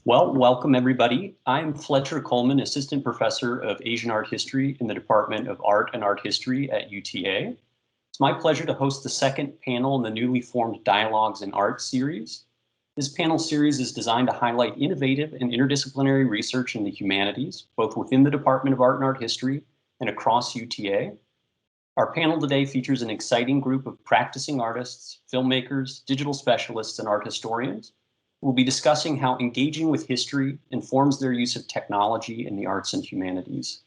Well, welcome everybody. I'm Fletcher Coleman, Assistant Professor of Asian Art History in the Department of Art and Art History at UTA. It's my pleasure to host the second panel in the newly formed Dialogues in Art series. This panel series is designed to highlight innovative and interdisciplinary research in the humanities, both within the Department of Art and Art History and across UTA. Our panel today features an exciting group of practicing artists, filmmakers, digital specialists, and art historians. We'll be discussing how engaging with history informs their use of technology in the arts and humanities.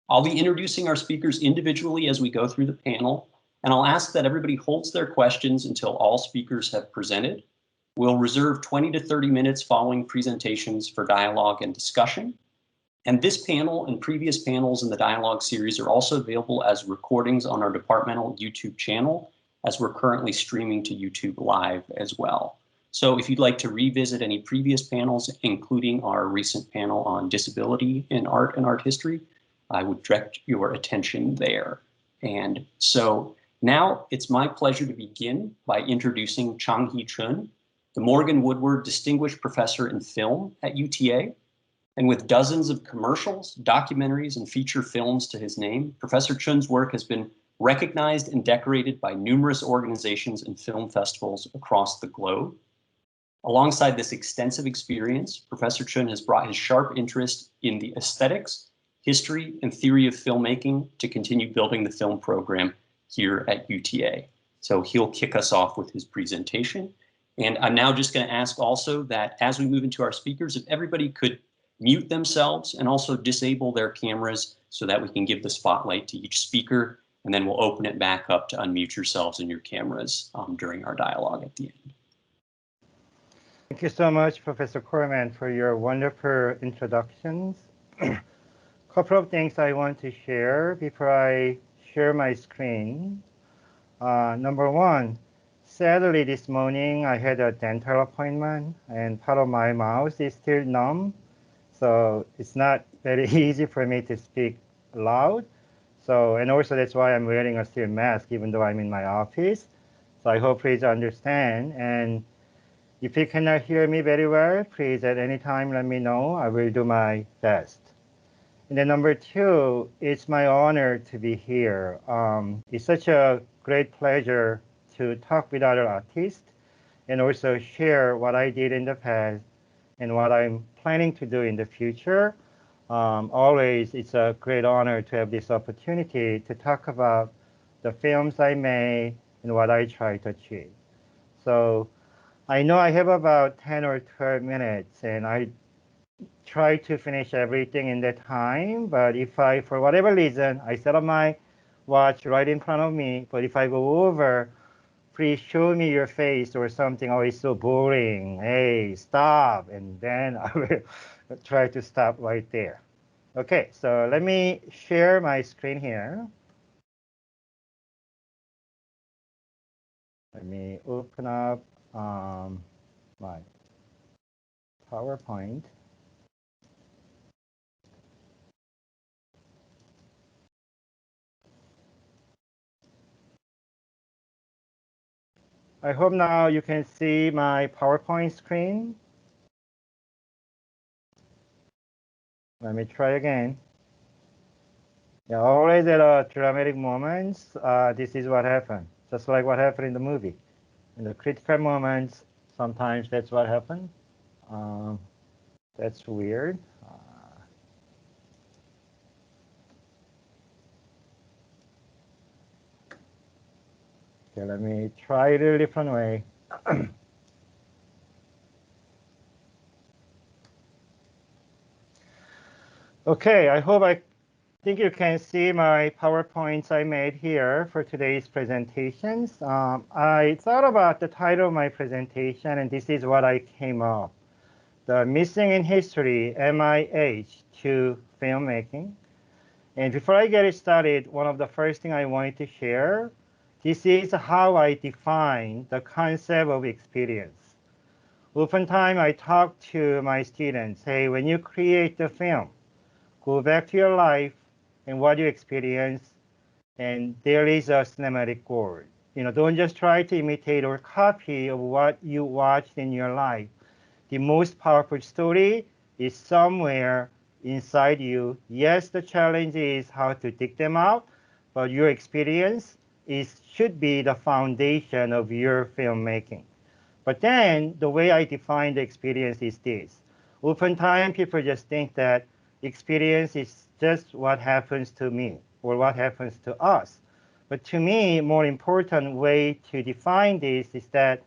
I'll be introducing our speakers individually as we go through the panel, and I'll ask that everybody holds their questions until all speakers have presented. We'll reserve 20 to 30 minutes following presentations for dialogue and discussion. And this panel and previous panels in the dialogue series are also available as recordings on our departmental YouTube channel, as we're currently streaming to YouTube Live as well. So if you'd like to revisit any previous panels, including our recent panel on disability in art and art history, I would direct your attention there. And so now it's my pleasure to begin by introducing Changhee Chun, the Morgan Woodward Distinguished Professor in Film at UTA. And with dozens of commercials, documentaries, and feature films to his name, Professor Chun's work has been recognized and decorated by numerous organizations and film festivals across the globe. Alongside this extensive experience, Professor Chun has brought his sharp interest in the aesthetics, history, and theory of filmmaking to continue building the film program here at UTA. So he'll kick us off with his presentation. And I'm now just going to ask also that as we move into our speakers, if everybody could mute themselves and also disable their cameras so that we can give the spotlight to each speaker, and then we'll open it back up to unmute yourselves and your cameras during our dialogue at the end. Thank you so much, Professor Coleman, for your wonderful introductions. A couple of things I want to share before I share my screen. Number one, sadly this morning I had a dental appointment and part of my mouth is still numb. So it's not very easy for me to speak loud. So, and also that's why I'm wearing a steel mask even though I'm in my office. So I hope please understand. And if you cannot hear me very well, please at any time let me know. I will do my best. And then number two, it's my honor to be here. It's such a great pleasure to talk with other artists and also share what I did in the past and what I'm planning to do in the future. Always, it's a great honor to have this opportunity to talk about the films I made and what I try to achieve. So I know I have about 10 or 12 minutes, and I try to finish everything in that time. But if I, for whatever reason, I set up my watch right in front of me, but if I go over, please show me your face or something. Oh, it's so boring. Hey, stop. And then I will try to stop right there. OK, so let me share my screen here. Let me open up my PowerPoint. I hope now you can see my PowerPoint screen. Let me try again. Yeah, always at dramatic moments, this is what happened. Just like what happened in the movie. In the critical moments, sometimes that's what happened. That's weird. Okay, let me try it a different way. Okay, I think you can see my PowerPoints I made here for today's presentations. I thought about the title of my presentation, and this is what I came up. The Missing in History, MIH to Filmmaking. And before I get it started, one of the first things I wanted to share, this is how I define the concept of experience. Oftentimes I talk to my students, hey, when you create the film, go back to your life and what you experience, and there is a cinematic goal. You know, don't just try to imitate or copy of what you watched in your life. The most powerful story is somewhere inside you. Yes, the challenge is how to dig them out, but your experience should be the foundation of your filmmaking. But then the way I define the experience is this. Oftentimes people just think that experience is just what happens to me or what happens to us. But to me, more important way to define this is that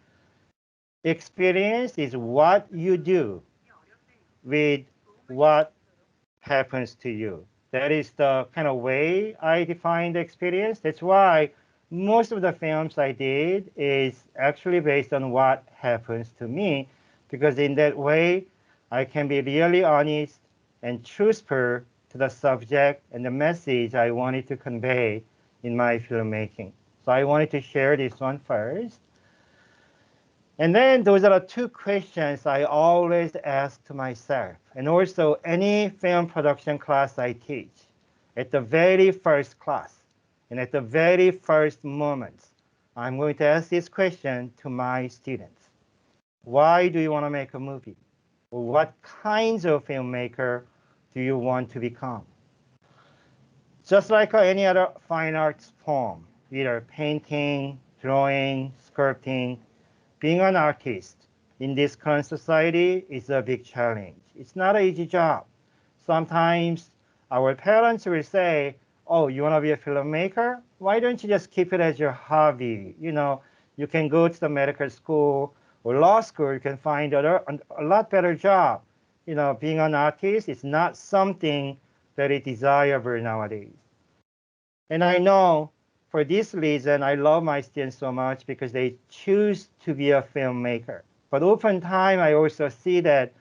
experience is what you do with what happens to you. That is the kind of way I define the experience. That's why most of the films I did is actually based on what happens to me, because in that way, I can be really honest and truthful to the subject and the message I wanted to convey in my filmmaking. So I wanted to share this one first. And then those are the two questions I always ask to myself, and also any film production class I teach. At the very first class, and at the very first moment, I'm going to ask this question to my students. Why do you want to make a movie? Or what kinds of filmmaker do you want to become? Just like any other fine arts form, either painting, drawing, sculpting, being an artist in this current society is a big challenge. It's not an easy job. Sometimes our parents will say, oh, you want to be a filmmaker? Why don't you just keep it as your hobby? You know, you can go to the medical school or law school, you can find a lot better job. You know, being an artist is not something very desirable nowadays. And I know for this reason, I love my students so much because they choose to be a filmmaker. But oftentimes, I also see that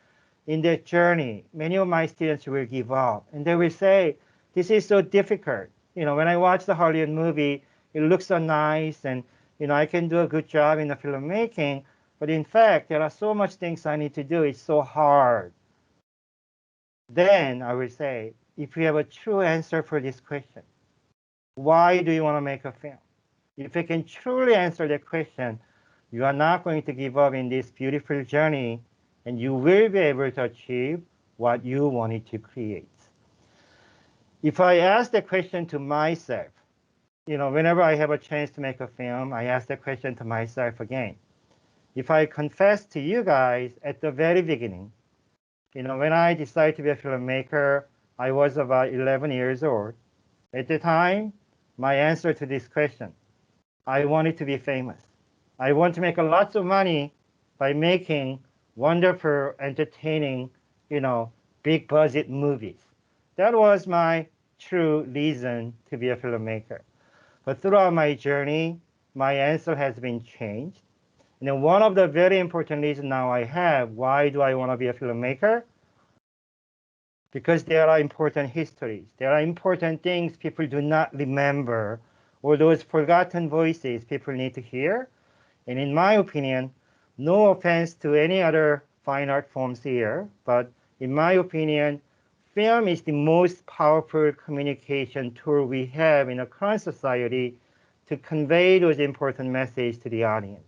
in their journey, many of my students will give up. And they will say, this is so difficult. You know, when I watch the Hollywood movie, it looks so nice and, you know, I can do a good job in the filmmaking. But in fact, there are so much things I need to do. It's so hard. Then I will say, if you have a true answer for this question, why do you want to make a film? If you can truly answer that question, you are not going to give up in this beautiful journey, and you will be able to achieve what you wanted to create. If I ask the question to myself, you know, whenever I have a chance to make a film, I ask the question to myself again. If I confess to you guys at the very beginning, you know, when I decided to be a filmmaker, I was about 11 years old. At the time, my answer to this question, I wanted to be famous. I want to make lots of money by making wonderful, entertaining, you know, big budget movies. That was my true reason to be a filmmaker. But throughout my journey, my answer has been changed. And then one of the very important reasons now I have, why do I want to be a filmmaker? Because there are important histories. There are important things people do not remember, or those forgotten voices people need to hear. And in my opinion, no offense to any other fine art forms here, but in my opinion, film is the most powerful communication tool we have in a current society to convey those important messages to the audience.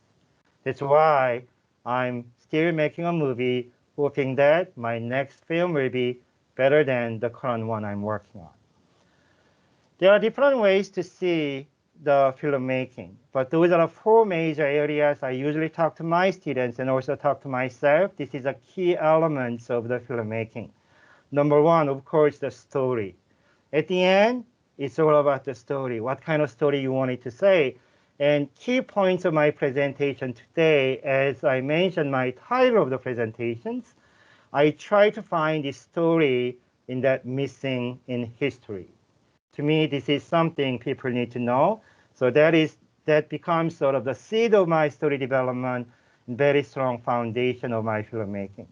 That's why I'm still making a movie, hoping that my next film will be better than the current one I'm working on. There are different ways to see the filmmaking, but those are the four major areas I usually talk to my students and also talk to myself. This is a key elements of the filmmaking. Number one, of course, the story. At the end, it's all about the story, what kind of story you wanted to say. And key points of my presentation today, as I mentioned my title of the presentations, I try to find the story in that missing in history. To me, this is something people need to know. So that becomes sort of the seed of my story development, very strong foundation of my filmmaking.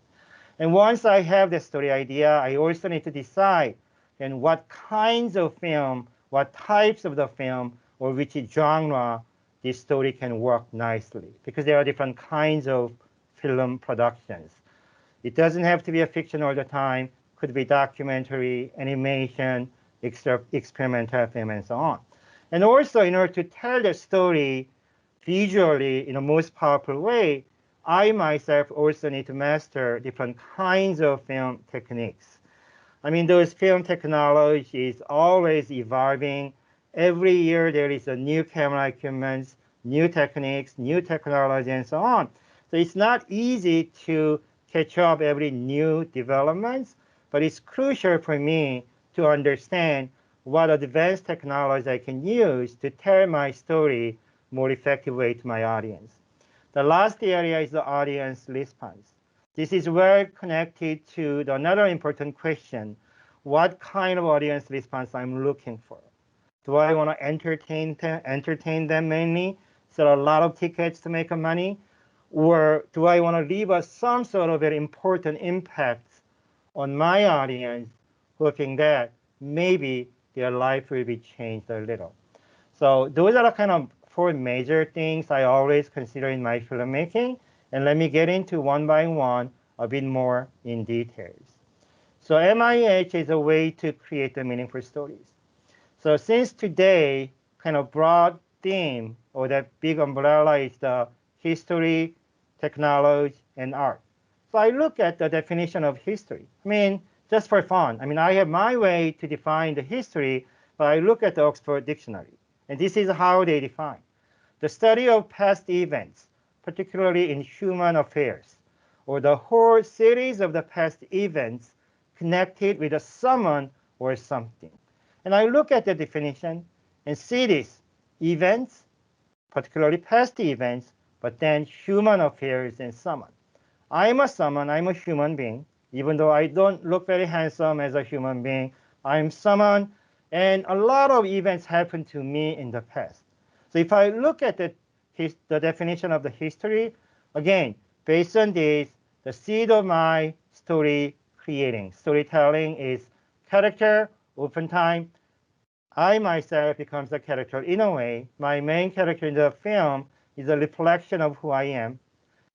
And once I have the story idea, I also need to decide then what kinds of film, what types of the film, or which genre this story can work nicely. Because there are different kinds of film productions. It doesn't have to be a fiction all the time. Could be documentary, animation, experimental film, and so on. And also, in order to tell the story visually in the most powerful way, I myself also need to master different kinds of film techniques. I mean, those film technology is always evolving. Every year there is a new camera equipment, new techniques, new technology, and so on. So it's not easy to catch up every new developments, but it's crucial for me to understand what advanced technology I can use to tell my story more effectively to my audience. The last area is the audience response. This is well connected to another important question: what kind of audience response I'm looking for? Do I want to entertain them mainly, sell a lot of tickets to make money, or do I want to leave us some sort of very important impact on my audience, hoping that maybe their life will be changed a little? So those are the kind of four major things I always consider in my filmmaking. And let me get into one by one a bit more in details. So MIH is a way to create the meaningful stories. So since today, kind of broad theme or that big umbrella is the history, technology, and art. So I look at the definition of history. I mean, just for fun. I mean, I have my way to define the history, but I look at the Oxford Dictionary. And this is how they define: the study of past events, particularly in human affairs, or the whole series of the past events connected with a someone or something. And I look at the definition and see these events, particularly past events, but then human affairs and someone. I'm a someone, I'm a human being. Even though I don't look very handsome as a human being, I'm someone, and a lot of events happened to me in the past. So if I look at the definition of the history, again, based on this, the seed of my storytelling is character. Oftentimes, I myself becomes a character in a way. My main character in the film is a reflection of who I am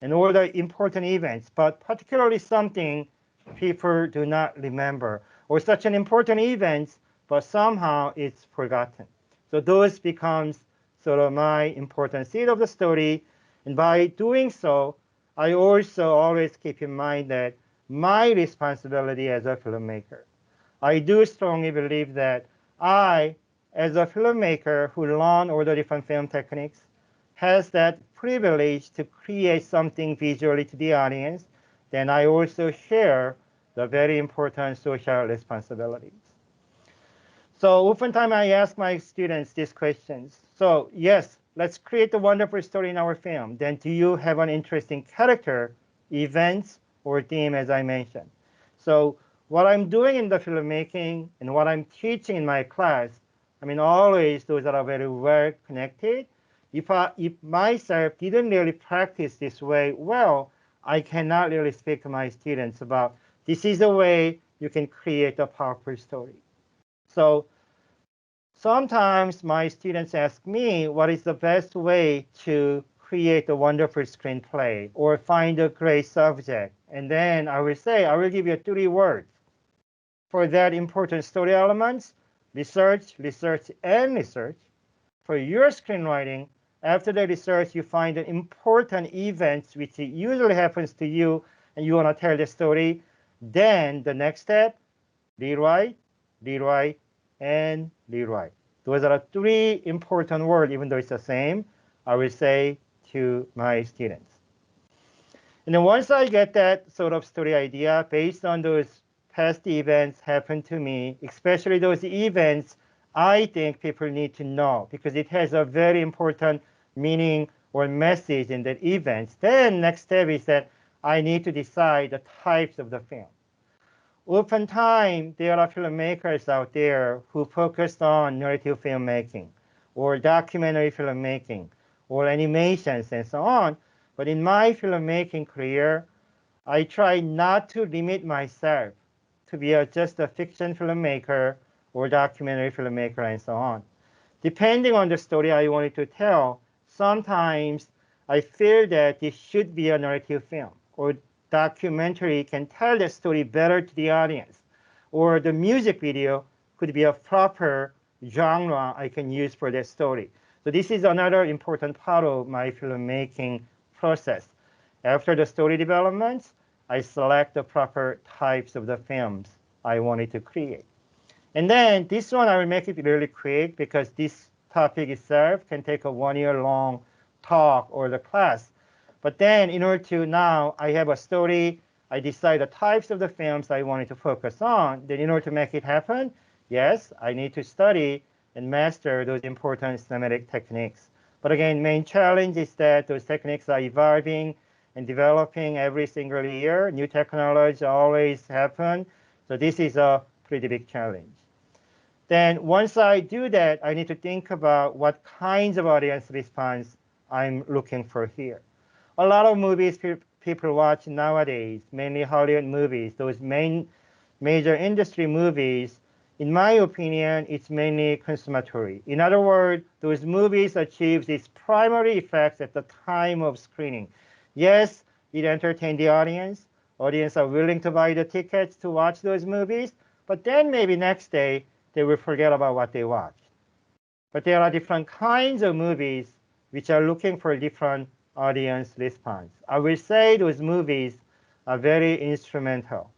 and all the important events, but particularly something people do not remember, or such an important event, but somehow it's forgotten. So those becomes sort of my important seed of the story. And by doing so, I also always keep in mind that my responsibility as a filmmaker. I do strongly believe that I, as a filmmaker who learn all the different film techniques, has that privilege to create something visually to the audience, then I also share the very important social responsibilities. So oftentimes I ask my students these questions. So yes, let's create a wonderful story in our film. Then do you have an interesting character, events, or theme, as I mentioned? So what I'm doing in the filmmaking and what I'm teaching in my class, I mean, always those are very well connected. If myself didn't really practice this way well, I cannot really speak to my students about this is a way you can create a powerful story. So sometimes my students ask me what is the best way to create a wonderful screenplay or find a great subject. And then I will say, I will give you 3 words. For that important story elements: research, research, and research. For your screenwriting, after the research, you find an important event which usually happens to you and you want to tell the story. Then the next step, rewrite, rewrite, and rewrite. Those are 3 important words, even though it's the same, I will say to my students. And then once I get that sort of story idea based on those past events happened to me, especially those events I think people need to know because it has a very important meaning or message in that event, then next step is that I need to decide the types of the film. Oftentimes, there are filmmakers out there who focus on narrative filmmaking or documentary filmmaking or animations and so on. But in my filmmaking career, I try not to limit myself to be just a fiction filmmaker or documentary filmmaker and so on. Depending on the story I wanted to tell, sometimes I feel that this should be a narrative film or documentary can tell the story better to the audience, or the music video could be a proper genre I can use for that story. So this is another important part of my filmmaking process. After the story developments, I select the proper types of the films I wanted to create. And then this one, I will make it really quick because this topic itself can take a 1-year-long talk or the class. But then in order to now, I have a story, I decide the types of the films I wanted to focus on. Then in order to make it happen, yes, I need to study and master those important cinematic techniques. But again, main challenge is that those techniques are evolving and developing every single year. New technology always happen. So this is a pretty big challenge. Then once I do that, I need to think about what kinds of audience response I'm looking for here. A lot of movies people watch nowadays, mainly Hollywood movies, those major industry movies, in my opinion, it's mainly consummatory. In other words, those movies achieve its primary effects at the time of screening. Yes, it entertains the audience. Audience are willing to buy the tickets to watch those movies, but then maybe next day, they will forget about what they watched. But there are different kinds of movies which are looking for different audience response. I will say those movies are very instrumental.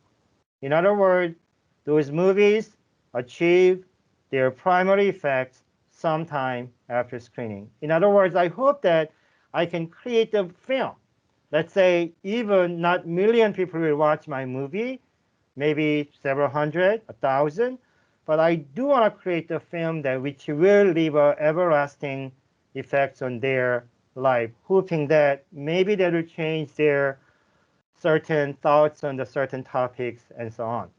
In other words, those movies achieve their primary effects sometime after screening. In other words, I hope that I can create a film. Let's say even not million people will watch my movie, maybe several hundred, 1,000, but I do want to create a film that which will leave an everlasting effects on their life, hoping that maybe that will change their certain thoughts on the certain topics and so on.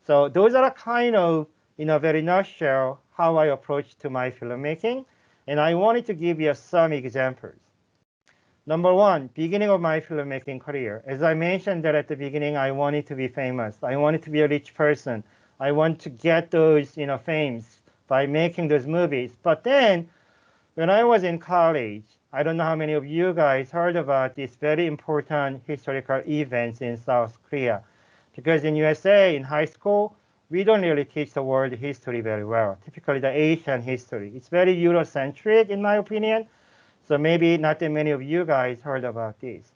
So those are kind of, in a very nutshell, how I approach to my filmmaking. And I wanted to give you some examples. Number one, beginning of my filmmaking career. As I mentioned that at the beginning, I wanted to be famous. I wanted to be a rich person. I want to get those, fames by making those movies. But then, when I was in college, I don't know how many of you guys heard about these very important historical events in South Korea. Because in USA, in high school, we don't really teach the world history very well, typically the Asian history. It's very Eurocentric, in my opinion. So maybe not that many of you guys heard about this.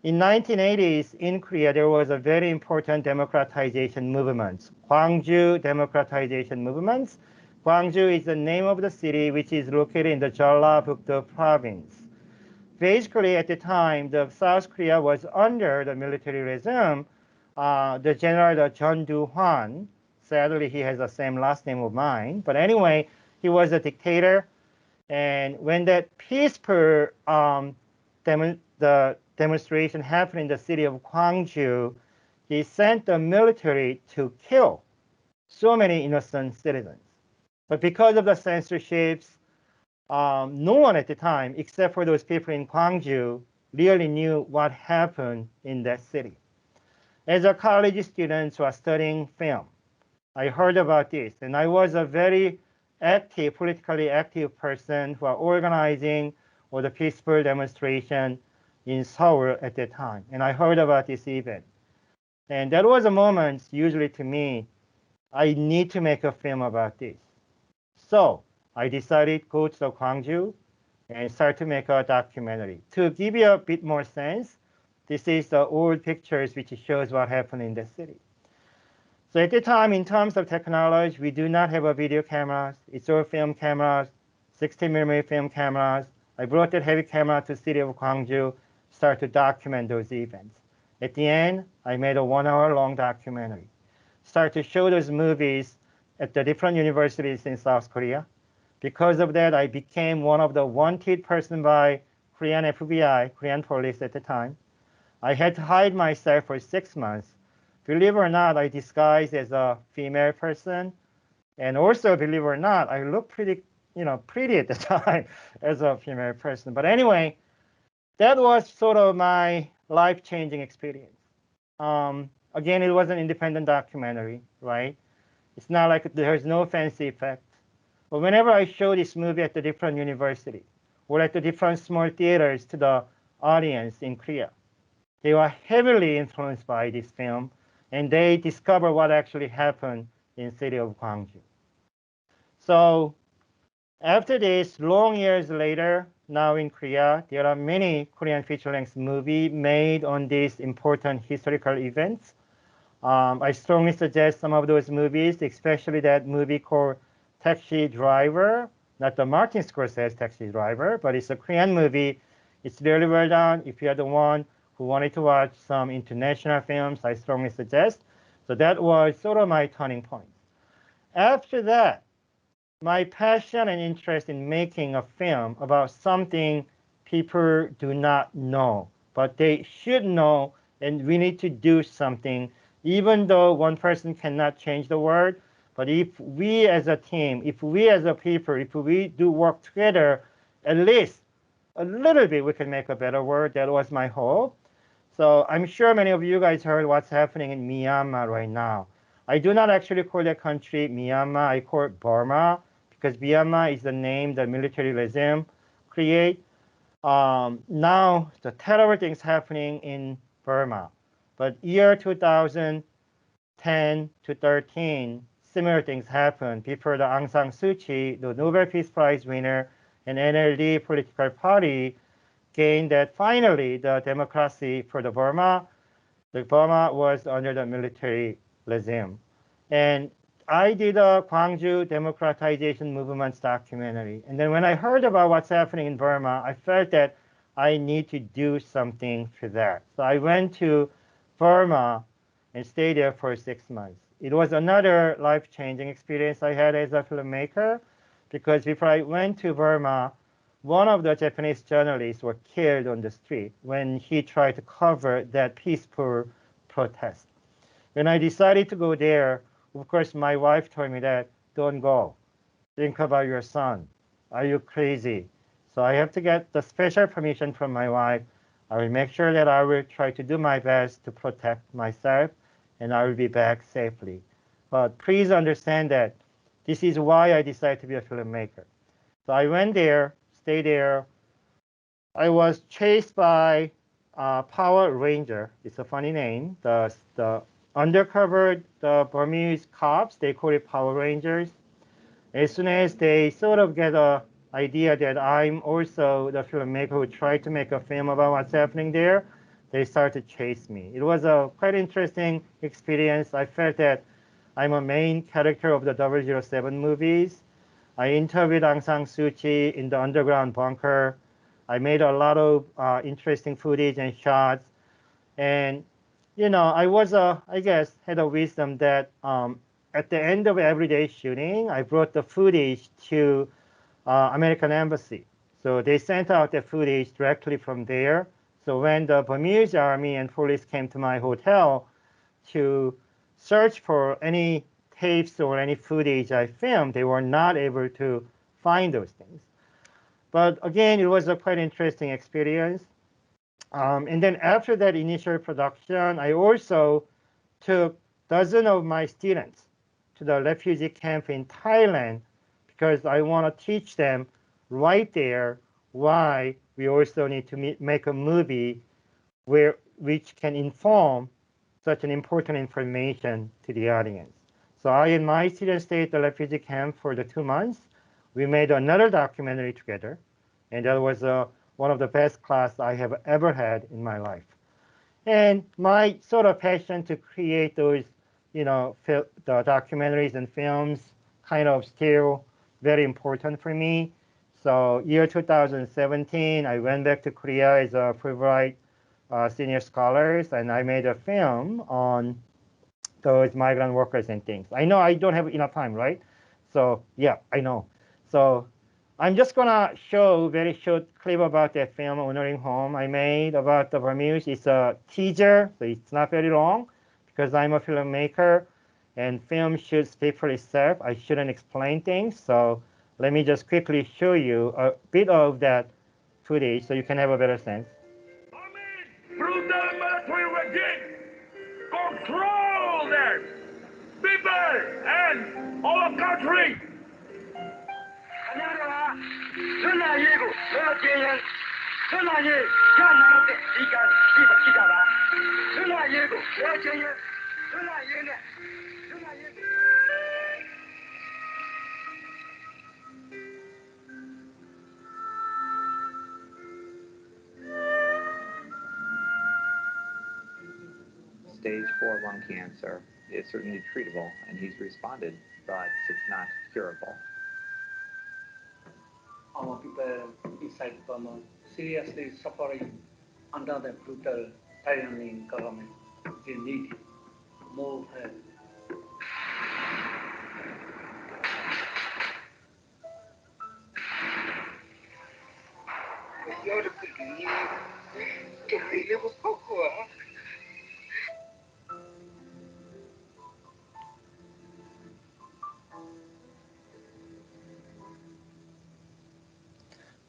In 1980s, in Korea, there was a very important democratization movement, Gwangju democratization movement. Gwangju is the name of the city which is located in the Jeollabuk-do province. Basically, at the time, the South Korea was under the military regime. The general, the Chun Hwan, sadly, he has the same last name of mine. But anyway, he was a dictator. And when that peaceful the demonstration happened in the city of Gwangju, he sent the military to kill so many innocent citizens. But because of the censorships, no one at the time, except for those people in Gwangju, really knew what happened in that city. As a college student who was studying film, I heard about this, and I was a very active, politically active person who are organizing or the peaceful demonstration in Seoul at that time. And I heard about this event. And that was a moment, usually to me, I need to make a film about this. So I decided to go to Gwangju and start to make a documentary. To give you a bit more sense, this is the old pictures which shows what happened in the city. So at the time, in terms of technology, we do not have a video cameras. It's all film cameras, 60mm film cameras. I brought that heavy camera to the city of Gwangju, start to document those events. At the end, I made a 1-hour-long documentary. Start to show those movies at the different universities in South Korea. Because of that, I became one of the wanted person by Korean FBI, Korean police at the time. I had to hide myself for 6 months. Believe it or not, I disguised as a female person. And also, believe it or not, I looked pretty at the time as a female person. But anyway, that was sort of my life-changing experience. Again, it was an independent documentary, right? It's not like there's no fancy effect. But whenever I show this movie at the different university or at the different small theaters to the audience in Korea, they were heavily influenced by this film, and they discover what actually happened in the city of Gwangju. So after this, long years later, now in Korea. There are many Korean feature-length movies made on these important historical events. I strongly suggest some of those movies, especially that movie called Taxi Driver, not the Martin Scorsese Taxi Driver, but it's a Korean movie. It's really well done. If you are the one who wanted to watch some international films, I strongly suggest. So that was sort of my turning point. After that, my passion and interest in making a film about something people do not know, but they should know, and we need to do something, even though one person cannot change the world. But if we as a team, if we as a people, if we do work together, at least a little bit, we can make a better world. That was my hope. So I'm sure many of you guys heard what's happening in Myanmar right now. I do not actually call that country Myanmar. I call it Burma because Myanmar is the name the military regime create. Now the terrible things happening in Burma, but year 2010 to 13, similar things happened before the Aung San Suu Kyi, the Nobel Peace Prize winner, and NLD political party gained that finally the democracy for the Burma was under the military regime. And I did a Gwangju democratization movements documentary. And then when I heard about what's happening in Burma, I felt that I need to do something for that. So I went to Burma and stayed there for 6 months. It was another life-changing experience I had as a filmmaker because before I went to Burma, one of the Japanese journalists was killed on the street when he tried to cover that peaceful protest. When I decided to go there, of course, my wife told me that, don't go. Think about your son. Are you crazy? So I have to get the special permission from my wife. I will make sure that I will try to do my best to protect myself, and I will be back safely. But please understand that this is why I decided to be a filmmaker. So I went there, stayed there. I was chased by Power Ranger. It's a funny name. The undercover, the Burmese cops, they call it Power Rangers. As soon as they sort of get a idea that I'm also the filmmaker who tried to make a film about what's happening there, they start to chase me. It was a quite interesting experience. I felt that I'm a main character of the 007 movies. I interviewed Aung San Suu Kyi in the underground bunker. I made a lot of interesting footage and shots. And, I was, I guess, had a wisdom that at the end of every day shooting, I brought the footage to American Embassy. So they sent out the footage directly from there. So when the Burmese army and police came to my hotel to search for any tapes or any footage I filmed, they were not able to find those things. But again, it was a quite interesting experience. And then after that initial production, I also took dozens of my students to the refugee camp in Thailand because I want to teach them right there why we also need to make a movie which can inform such an important information to the audience. So I and my students stayed at the refugee camp for the 2 months. We made another documentary together, and that was one of the best class I have ever had in my life. And my sort of passion to create those, the documentaries and films kind of still very important for me. So year 2017, I went back to Korea as a Fulbright senior scholars, and I made a film on those migrant workers and things. I know I don't have enough time, right? So yeah, I know. So I'm just gonna show a very short clip about that film, Honoring Home, I made about the Burmese. It's a teaser, so it's not very long because I'm a filmmaker and film should speak for itself. I shouldn't explain things. So let me just quickly show you a bit of that footage so you can have a better sense. Brutal military regime control their people and our country. stage 4 lung cancer. It's certainly treatable, and he's responded, but it's not curable. Our people inside Burma seriously suffering under the brutal tyranny government. They need more help.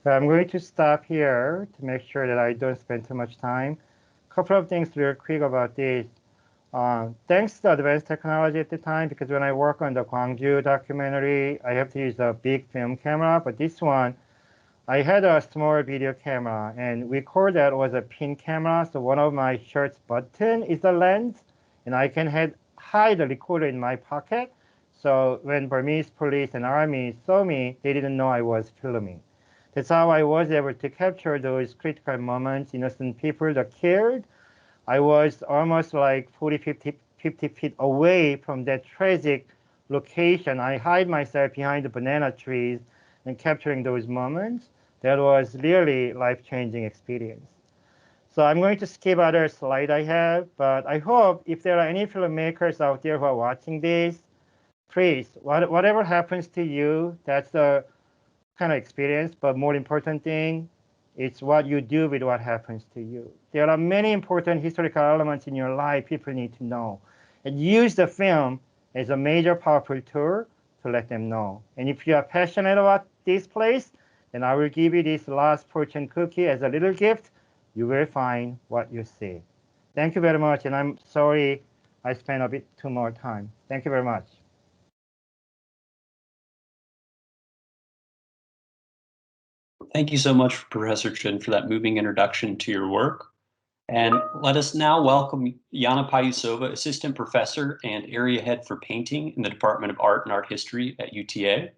So I'm going to stop here to make sure that I don't spend too much time. A couple of things real quick about this. Thanks to advanced technology at the time, because when I work on the Gwangju documentary, I have to use a big film camera, but this one, I had a small video camera, and record that was a pin camera, so one of my shirt's button is the lens, and I can hide the recorder in my pocket, so when Burmese police and army saw me, they didn't know I was filming. That's how I was able to capture those critical moments, innocent people that cared. I was almost like 40, 50 feet away from that tragic location. I hide myself behind the banana trees and capturing those moments. That was really life-changing experience. So I'm going to skip other slide I have, but I hope if there are any filmmakers out there who are watching this, please, whatever happens to you, that's the kind of experience, but more important thing, it's what you do with what happens to you. There are many important historical elements in your life people need to know. And use the film as a major powerful tool to let them know. And if you are passionate about this place, then I will give you this last fortune cookie as a little gift. You will find what you see. Thank you very much, and I'm sorry I spent a bit too more time. Thank you very much. Thank you so much, Professor Chun, for that moving introduction to your work. And let us now welcome Yana Payusova, Assistant Professor and Area Head for Painting in the Department of Art and Art History at UTA.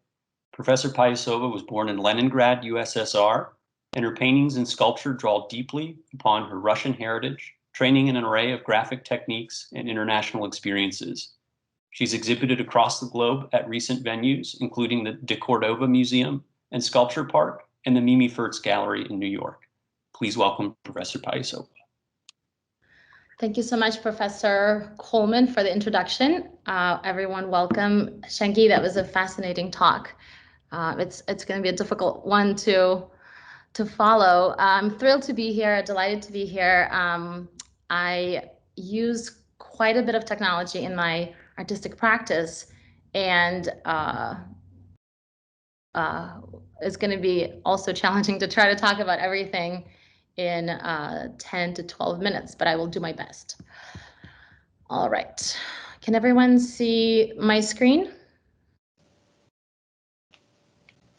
Professor Payusova was born in Leningrad, USSR, and her paintings and sculpture draw deeply upon her Russian heritage, training in an array of graphic techniques and international experiences. She's exhibited across the globe at recent venues, including the De Cordova Museum and Sculpture Park and the Mimi Fertz Gallery in New York. Please welcome Professor Payusova. Thank you so much, Professor Coleman, for the introduction. Everyone, welcome. Changhee, that was a fascinating talk. It's going to be a difficult one to follow. I'm thrilled to be here, delighted to be here. I use quite a bit of technology in my artistic practice, and it's going to be also challenging to try to talk about everything in 10 to 12 minutes, but I will do my best. All right. Can everyone see my screen?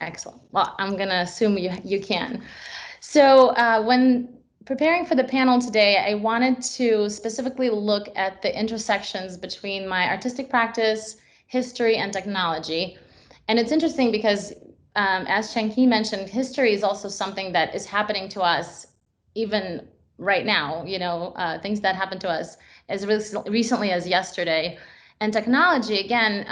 Excellent. Well, I'm going to assume you can. So when preparing for the panel today, I wanted to specifically look at the intersections between my artistic practice, history, and technology. And it's interesting because, as Changhee mentioned, history is also something that is happening to us even right now, things that happen to us as recently as yesterday. And technology, again,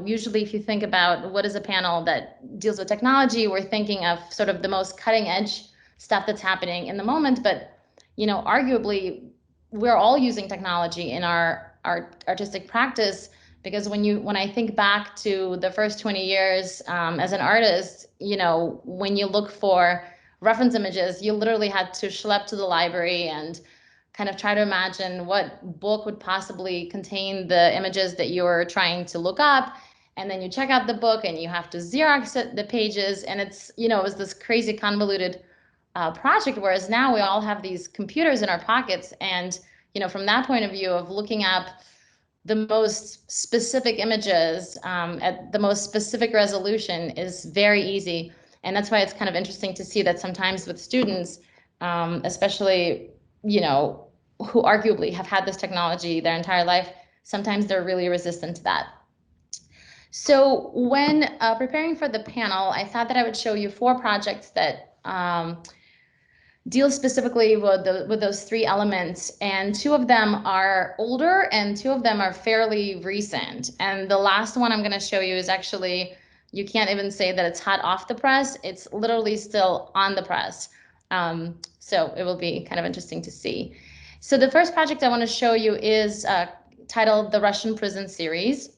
usually if you think about what is a panel that deals with technology, we're thinking of sort of the most cutting edge stuff that's happening in the moment. But, arguably, we're all using technology in our artistic practice, because when I think back to the first 20 years as an artist, when you look for reference images, you literally had to schlep to the library and kind of try to imagine what book would possibly contain the images that you were trying to look up. And then you check out the book and you have to Xerox the pages. And it's, it was this crazy convoluted project, whereas now we all have these computers in our pockets. And, from that point of view of looking up the most specific images at the most specific resolution is very easy. And that's why it's kind of interesting to see that sometimes with students, especially, who arguably have had this technology their entire life, sometimes they're really resistant to that. So when preparing for the panel, I thought that I would show you 4 projects that deal specifically with those three elements, and two of them are older and two of them are fairly recent. And the last one I'm going to show you is actually, you can't even say that it's hot off the press. It's literally still on the press. So it will be kind of interesting to see. So the first project I want to show you is titled The Russian Prison Series.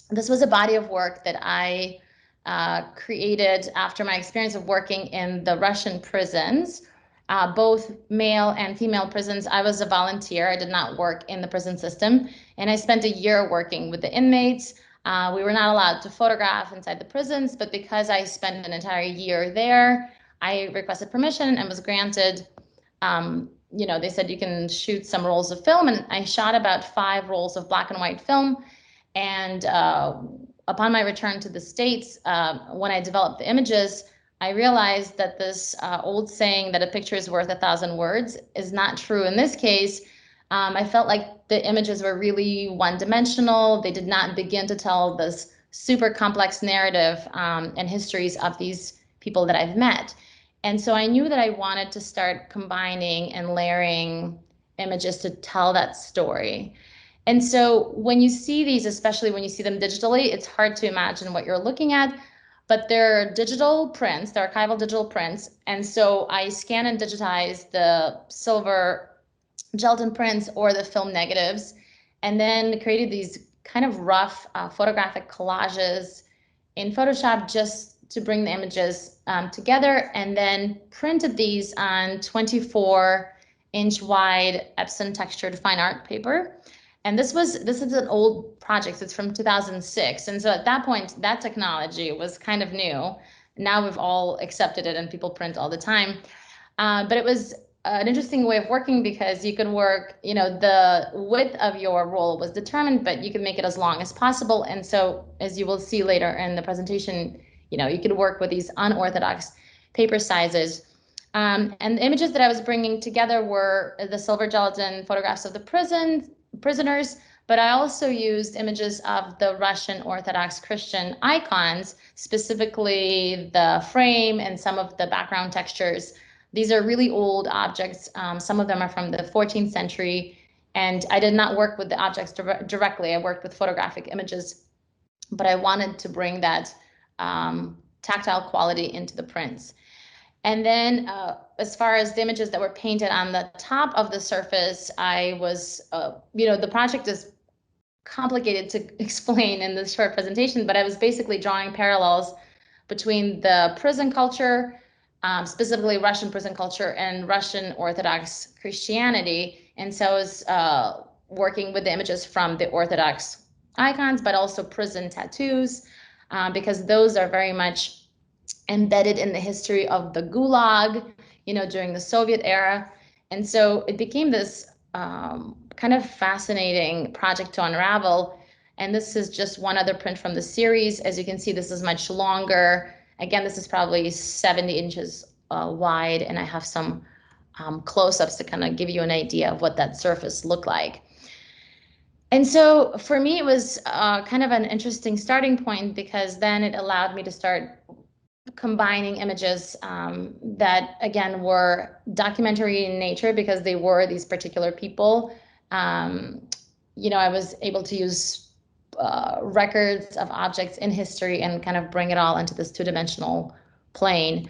This was a body of work that I created after my experience of working in the Russian prisons, both male and female prisons. I was a volunteer. I did not work in the prison system, and I spent a year working with the inmates. We were not allowed to photograph inside the prisons, but because I spent an entire year there, I requested permission and was granted. They said you can shoot some rolls of film, and I shot about 5 rolls of black and white film. And upon my return to the States, when I developed the images, I realized that this old saying that a picture is worth 1,000 words is not true in this case. I felt like the images were really one-dimensional. They did not begin to tell this super complex narrative and histories of these people that I've met. And so I knew that I wanted to start combining and layering images to tell that story. And so when you see these, especially when you see them digitally, it's hard to imagine what you're looking at, but they're digital prints, they're archival digital prints. And so I scan and digitize the silver gelatin prints or the film negatives, and then created these kind of rough photographic collages in Photoshop just to bring the images together, and then printed these on 24-inch wide Epson textured fine art paper. And this is an old project. It's from 2006. And so at that point, that technology was kind of new. Now we've all accepted it and people print all the time. But it was an interesting way of working because you could work, the width of your roll was determined, but you could make it as long as possible. And so as you will see later in the presentation, you could work with these unorthodox paper sizes. And the images that I was bringing together were the silver gelatin photographs of the prisoners, but I also used images of the Russian Orthodox Christian icons, specifically the frame and some of the background textures. These are really old objects. Some of them are from the 14th century, and I did not work with the objects directly. I worked with photographic images, but I wanted to bring that tactile quality into the prints. And then as far as the images that were painted on the top of the surface, I was, the project is complicated to explain in this short presentation, but I was basically drawing parallels between the prison culture, specifically Russian prison culture, and Russian Orthodox Christianity. And so I was working with the images from the Orthodox icons, but also prison tattoos, because those are very much embedded in the history of the Gulag, during the Soviet era. And so it became this kind of fascinating project to unravel. And this is just one other print from the series. As you can see, this is much longer. Again, this is probably 70 inches wide, and I have some close-ups to kind of give you an idea of what that surface looked like. And so for me, it was kind of an interesting starting point, because then it allowed me to start combining images that, again, were documentary in nature because they were these particular people. I was able to use records of objects in history and kind of bring it all into this two-dimensional plane.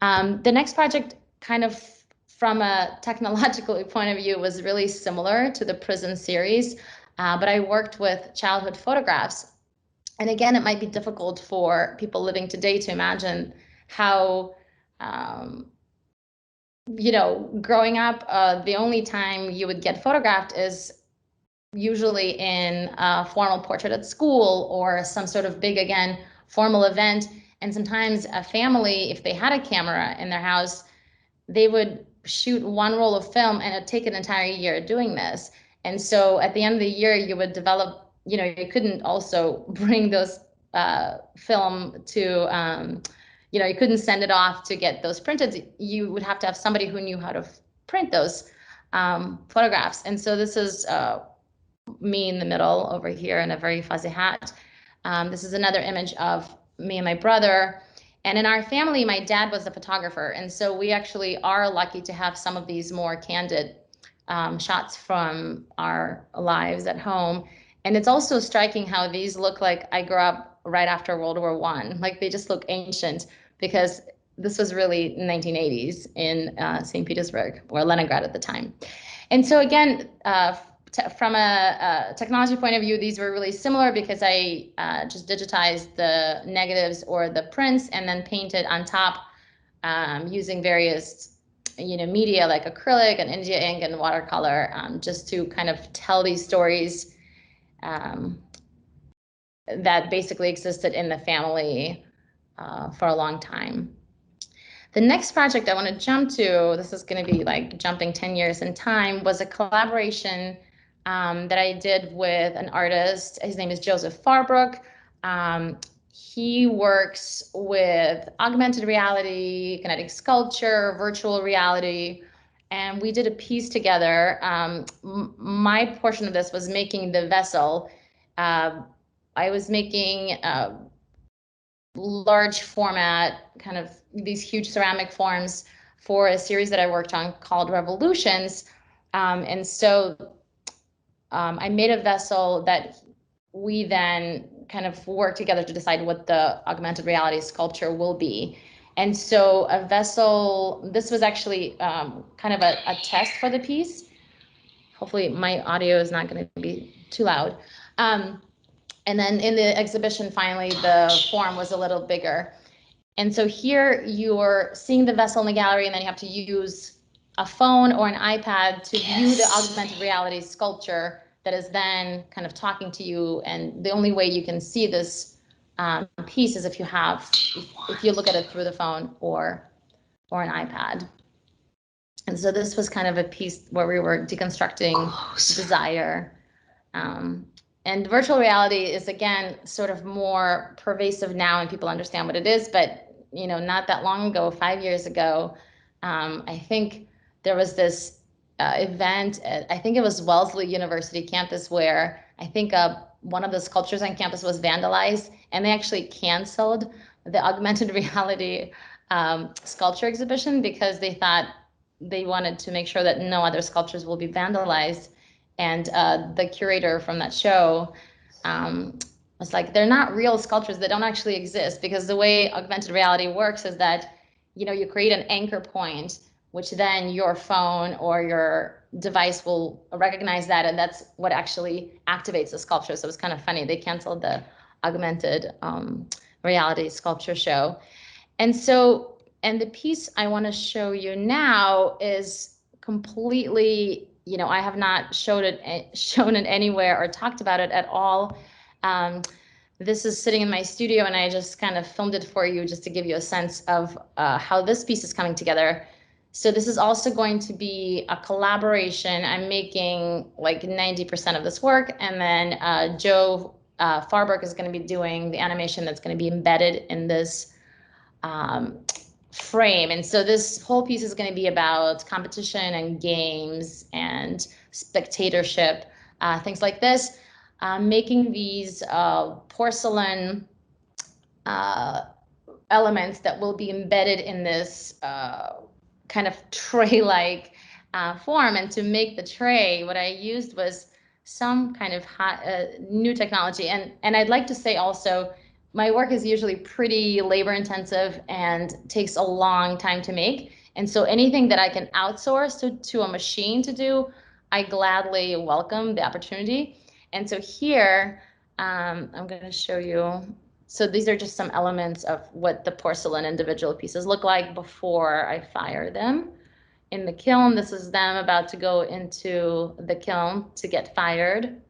The next project, kind of from a technological point of view, was really similar to the prison series, but I worked with childhood photographs. And again, it might be difficult for people living today to imagine how, growing up, the only time you would get photographed is usually in a formal portrait at school or some sort of big, again, formal event. And sometimes a family, if they had a camera in their house, they would shoot one roll of film, and it'd take an entire year doing this. And so at the end of the year, you would develop, you couldn't also bring those film to, you couldn't send it off to get those printed. You would have to have somebody who knew how to print those photographs. And so this is me in the middle over here in a very fuzzy hat. This is another image of me and my brother. And in our family, my dad was a photographer. And so we actually are lucky to have some of these more candid shots from our lives at home. And it's also striking how these look like I grew up right after World War I. Like they just look ancient because this was really 1980s in St. Petersburg or Leningrad at the time. And so again, from a technology point of view, these were really similar because I just digitized the negatives or the prints and then painted on top using various media like acrylic and India ink and watercolor, just to kind of tell these stories that basically existed in the family for a long time. The next project I want to jump to, this is going to be like jumping 10 years in time, was a collaboration that I did with an artist. His name is Joseph Farbrook. He works with augmented reality, kinetic sculpture, virtual reality, and we did a piece together. My portion of this was making the vessel. I was making large format, kind of these huge ceramic forms for a series that I worked on called Revolutions. And so I made a vessel that we then kind of worked together to decide what the augmented reality sculpture will be. And so a vessel, this was actually kind of a test for the piece. Hopefully my audio is not going to be too loud. And then in the exhibition, finally, the form was a little bigger. And so here you're seeing the vessel in the gallery, and then you have to use a phone or an iPad to view the augmented reality sculpture that is then kind of talking to you. And the only way you can see this piece is if you look at it through the phone or an iPad. And so this was kind of a piece where we were deconstructing desire. And virtual reality is, again, sort of more pervasive now and people understand what it is. But, not that long ago, 5 years ago, I think there was this event at, I think it was Wellesley University campus, where I think one of the sculptures on campus was vandalized, and they actually canceled the augmented reality sculpture exhibition because they thought they wanted to make sure that no other sculptures will be vandalized. And the curator from that show was like, they're not real sculptures. They don't actually exist, because the way augmented reality works is that, you create an anchor point, which then your phone or your device will recognize that. And that's what actually activates the sculpture. So it's kind of funny. They canceled the augmented reality sculpture show. And so, and the piece I want to show you now is completely, I have not shown it anywhere or talked about it at all. This is sitting in my studio, and I just kind of filmed it for you just to give you a sense of how this piece is coming together. So this is also going to be a collaboration. I'm making like 90% of this work, and then Joe Farbrook is going to be doing the animation that's going to be embedded in this frame. And so this whole piece is going to be about competition and games and spectatorship, things like this. Making these porcelain elements that will be embedded in this kind of tray-like form. And to make the tray, what I used was some kind of new technology. And I'd like to say also, my work is usually pretty labor intensive and takes a long time to make. And so anything that I can outsource to a machine to do, I gladly welcome the opportunity. And so here, I'm going to show you. So these are just some elements of what the porcelain individual pieces look like before I fire them in the kiln. This is them about to go into the kiln to get fired.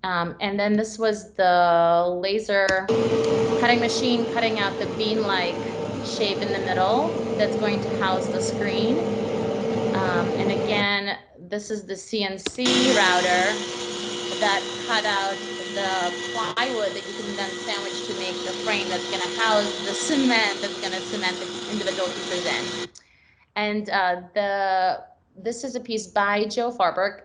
And then this was the laser cutting machine cutting out the bean-like shape in the middle that's going to house the screen. And again, this is the CNC router that cut out the plywood that you can then sandwich to make the frame that's going to house the cement that's going to cement the individual pieces in. And this is a piece by Joe Farbrook.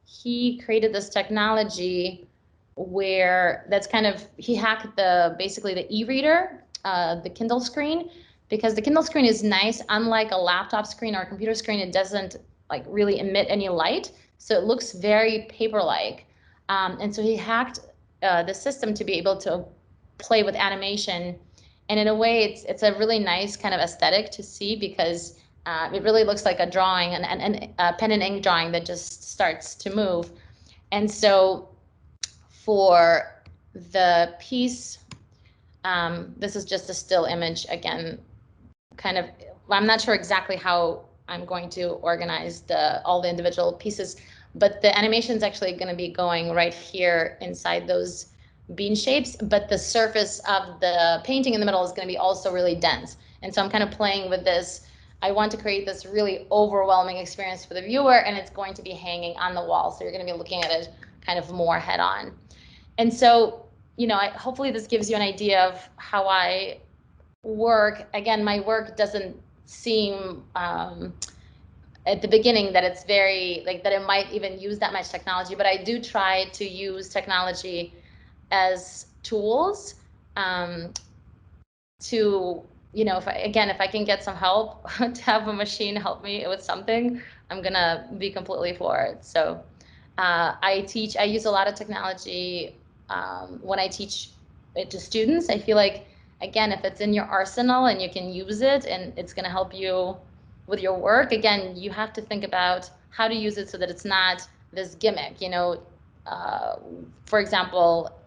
He created this technology where that's kind of, he hacked basically the e-reader the Kindle screen, because the Kindle screen is nice. Unlike a laptop screen or a computer screen, it doesn't like really emit any light, so it looks very paper-like. And so he hacked the system to be able to play with animation, and in a way, it's a really nice kind of aesthetic to see, because it really looks like a drawing, and a pen and ink drawing that just starts to move. And so for the piece, this is just a still image again, kind of, I'm not sure exactly how I'm going to organize all the individual pieces, but the animation is actually going to be going right here inside those bean shapes, but the surface of the painting in the middle is going to be also really dense. And so I'm kind of playing with this. I want to create this really overwhelming experience for the viewer, and it's going to be hanging on the wall. So you're going to be looking at it kind of more head on. And so, you know, hopefully this gives you an idea of how I work. Again, my work doesn't seem at the beginning that it's very, like, that it might even use that much technology, but I do try to use technology as tools to, you know, if I can get some help to have a machine help me with something, I'm gonna be completely for it. So I use a lot of technology when I teach it to students. I feel like, again, if it's in your arsenal and you can use it and it's gonna help you with your work, again, you have to think about how to use it so that it's not this gimmick, you know. For example,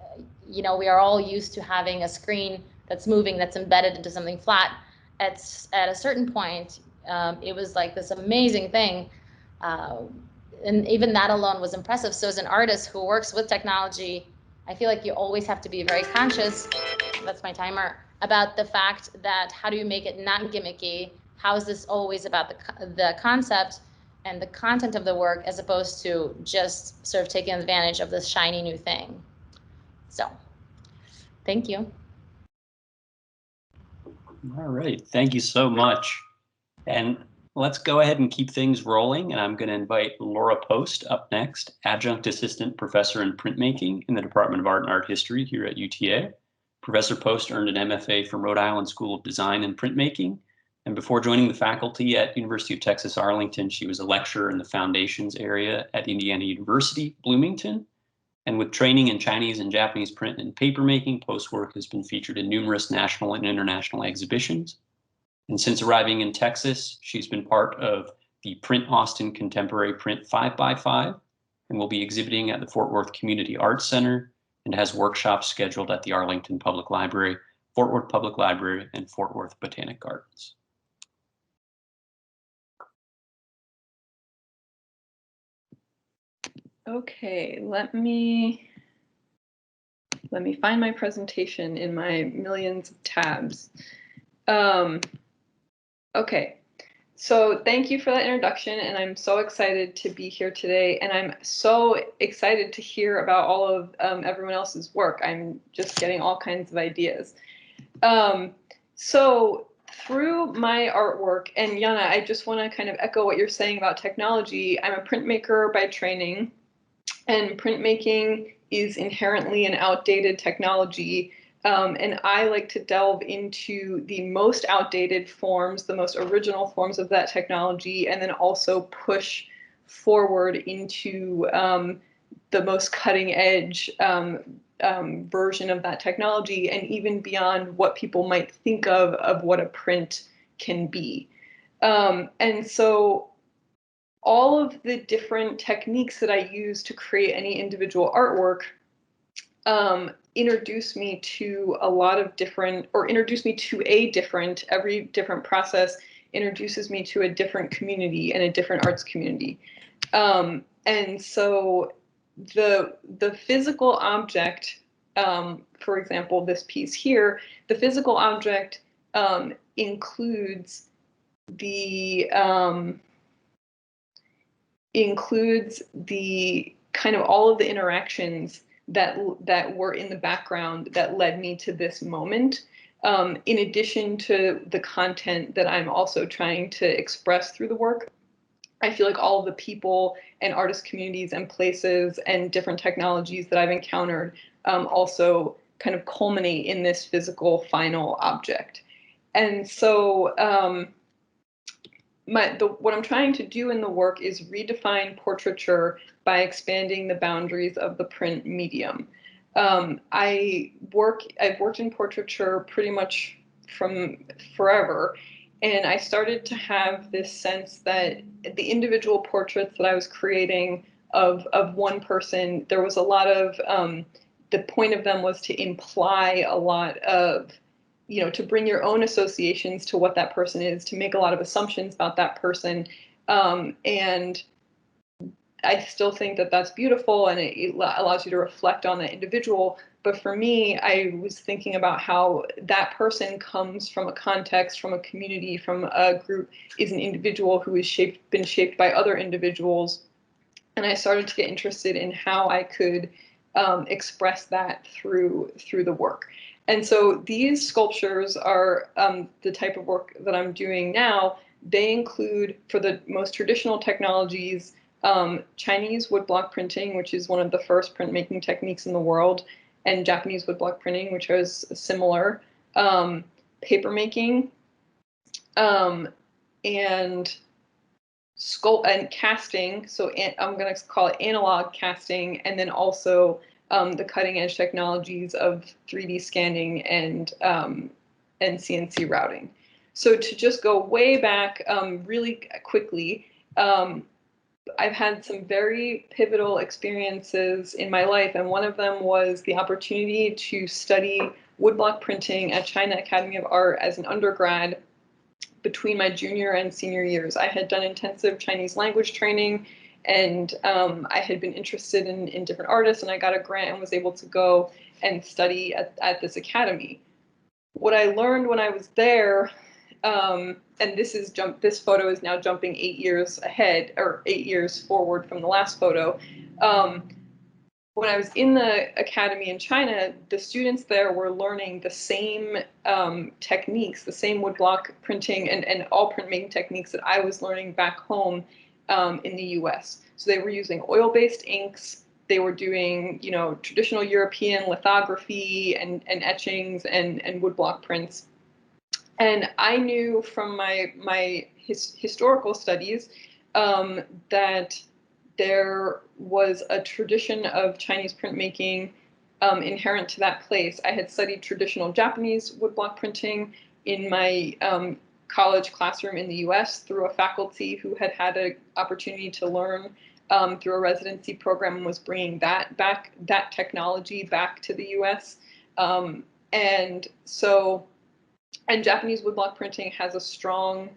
you know, we are all used to having a screen that's moving, that's embedded into something flat. At a certain point, it was like this amazing thing. And even that alone was impressive. So as an artist who works with technology, I feel like you always have to be very conscious, that's my timer, about the fact that how do you make it not gimmicky? How is this always about the concept and the content of the work, as opposed to just sort of taking advantage of this shiny new thing? So, thank you. All right, thank you so much. And let's go ahead and keep things rolling. And I'm going to invite Laura Post up next, Adjunct Assistant Professor in Printmaking in the Department of Art and Art History here at UTA. Professor Post earned an MFA from Rhode Island School of Design and Printmaking. And before joining the faculty at University of Texas Arlington, she was a lecturer in the foundations area at Indiana University, Bloomington. And with training in Chinese and Japanese print and papermaking, Post's work has been featured in numerous national and international exhibitions. And since arriving in Texas, she's been part of the Print Austin Contemporary Print 5x5 and will be exhibiting at the Fort Worth Community Arts Center and has workshops scheduled at the Arlington Public Library, Fort Worth Public Library, and Fort Worth Botanic Gardens. Okay, let me find my presentation in my millions of tabs. Okay, so thank you for that introduction, and I'm so excited to be here today, and I'm so excited to hear about all of everyone else's work. I'm just getting all kinds of ideas. So through my artwork, and Yana, I just want to kind of echo what you're saying about technology. I'm a printmaker by training, and printmaking is inherently an outdated technology. And I like to delve into the most outdated forms, the most original forms of that technology, and then also push forward into the most cutting edge version of that technology, and even beyond what people might think of what a print can be. And so all of the different techniques that I use to create any individual artwork introduce me to a lot of different, or introduce me to a different, every different process introduces me to a different community and a different arts community. And so the physical object, for example, this piece here, the physical object includes the kind of all of the interactions that were in the background that led me to this moment, in addition to the content that I'm also trying to express through the work. I feel like all of the people and artist communities and places and different technologies that I've encountered also kind of culminate in this physical final object. And so what I'm trying to do in the work is redefine portraiture by expanding the boundaries of the print medium. I've worked in portraiture pretty much from forever, and I started to have this sense that the individual portraits that I was creating of one person, there was a lot of the point of them was to imply a lot of, to bring your own associations to what that person is, to make a lot of assumptions about that person. And I still think that that's beautiful, and it allows you to reflect on that individual. But for me, I was thinking about how that person comes from a context, from a community, from a group, is an individual who is been shaped by other individuals. And I started to get interested in how I could express that through the work. And so these sculptures are the type of work that I'm doing now. They include, for the most traditional technologies, Chinese woodblock printing, which is one of the first printmaking techniques in the world, and Japanese woodblock printing, which is similar, papermaking, and casting. So I'm going to call it analog casting, and then also the cutting edge technologies of 3D scanning and CNC routing. So to just go way back really quickly, I've had some very pivotal experiences in my life, and one of them was the opportunity to study woodblock printing at China Academy of Art as an undergrad between my junior and senior years. I had done intensive Chinese language training, and I had been interested in different artists, and I got a grant and was able to go and study at this academy. What I learned when I was there, and this photo is now jumping 8 years ahead, or 8 years forward from the last photo. When I was in the academy in China, the students there were learning the same techniques, the same woodblock printing and all printmaking techniques that I was learning back home in the US. So they were using oil-based inks. They were doing, traditional European lithography and etchings and woodblock prints. And I knew from my historical studies that there was a tradition of Chinese printmaking inherent to that place. I had studied traditional Japanese woodblock printing in my college classroom in the US through a faculty who had had an opportunity to learn through a residency program and was bringing that technology back to the US. And Japanese woodblock printing has a strong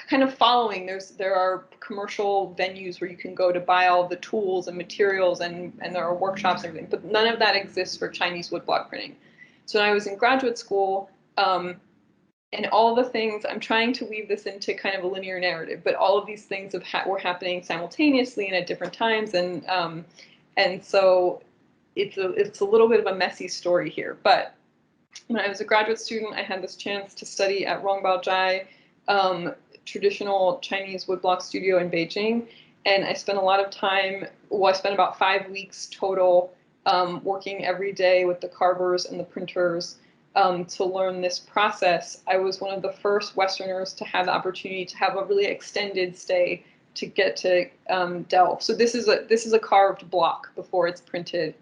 kind of following. There are commercial venues where you can go to buy all the tools and materials, and there are workshops and everything, but none of that exists for Chinese woodblock printing. So when I was in graduate school, and all the things, I'm trying to weave this into kind of a linear narrative, but all of these things were happening simultaneously and at different times, and so it's a little bit of a messy story here. But when I was a graduate student, I had this chance to study at Rongbaojai, traditional Chinese woodblock studio in Beijing, and I spent a lot of time. I spent about 5 weeks total working every day with the carvers and the printers to learn this process. I was one of the first Westerners to have the opportunity to have a really extended stay to get to delve. So this is a carved block before it's printed,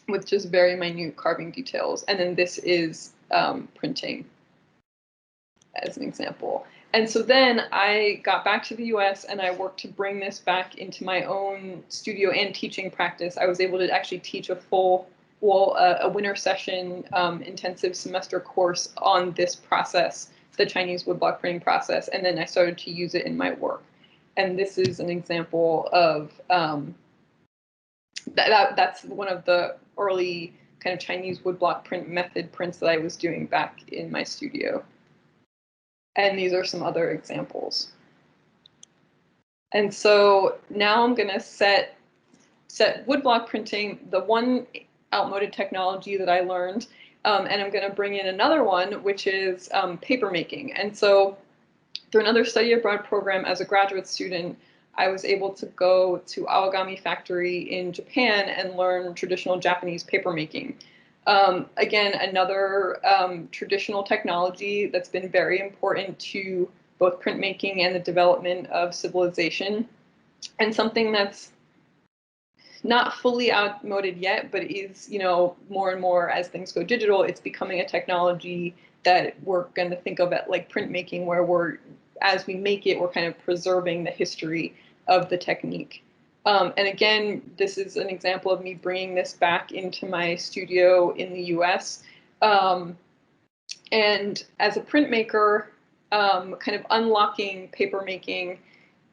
with just very minute carving details, and then this is printing as an example. And so then I got back to the US and I worked to bring this back into my own studio and teaching practice. I was able to actually teach a winter session intensive semester course on this process, the Chinese woodblock printing process, and then I started to use it in my work. And this is an example of that's one of the early kind of Chinese woodblock print method prints that I was doing back in my studio. And these are some other examples. And so now I'm going to set woodblock printing, the one outmoded technology that I learned, and I'm going to bring in another one, which is papermaking. And so through another study abroad program as a graduate student, I was able to go to Aogami Factory in Japan and learn traditional Japanese papermaking. Again, another traditional technology that's been very important to both printmaking and the development of civilization, and something that's not fully outmoded yet, but is, you know, more and more as things go digital, it's becoming a technology that we're going to think of at like printmaking, where as we make it, we're kind of preserving the history of the technique. And again, this is an example of me bringing this back into my studio in the US. And as a printmaker, kind of unlocking papermaking,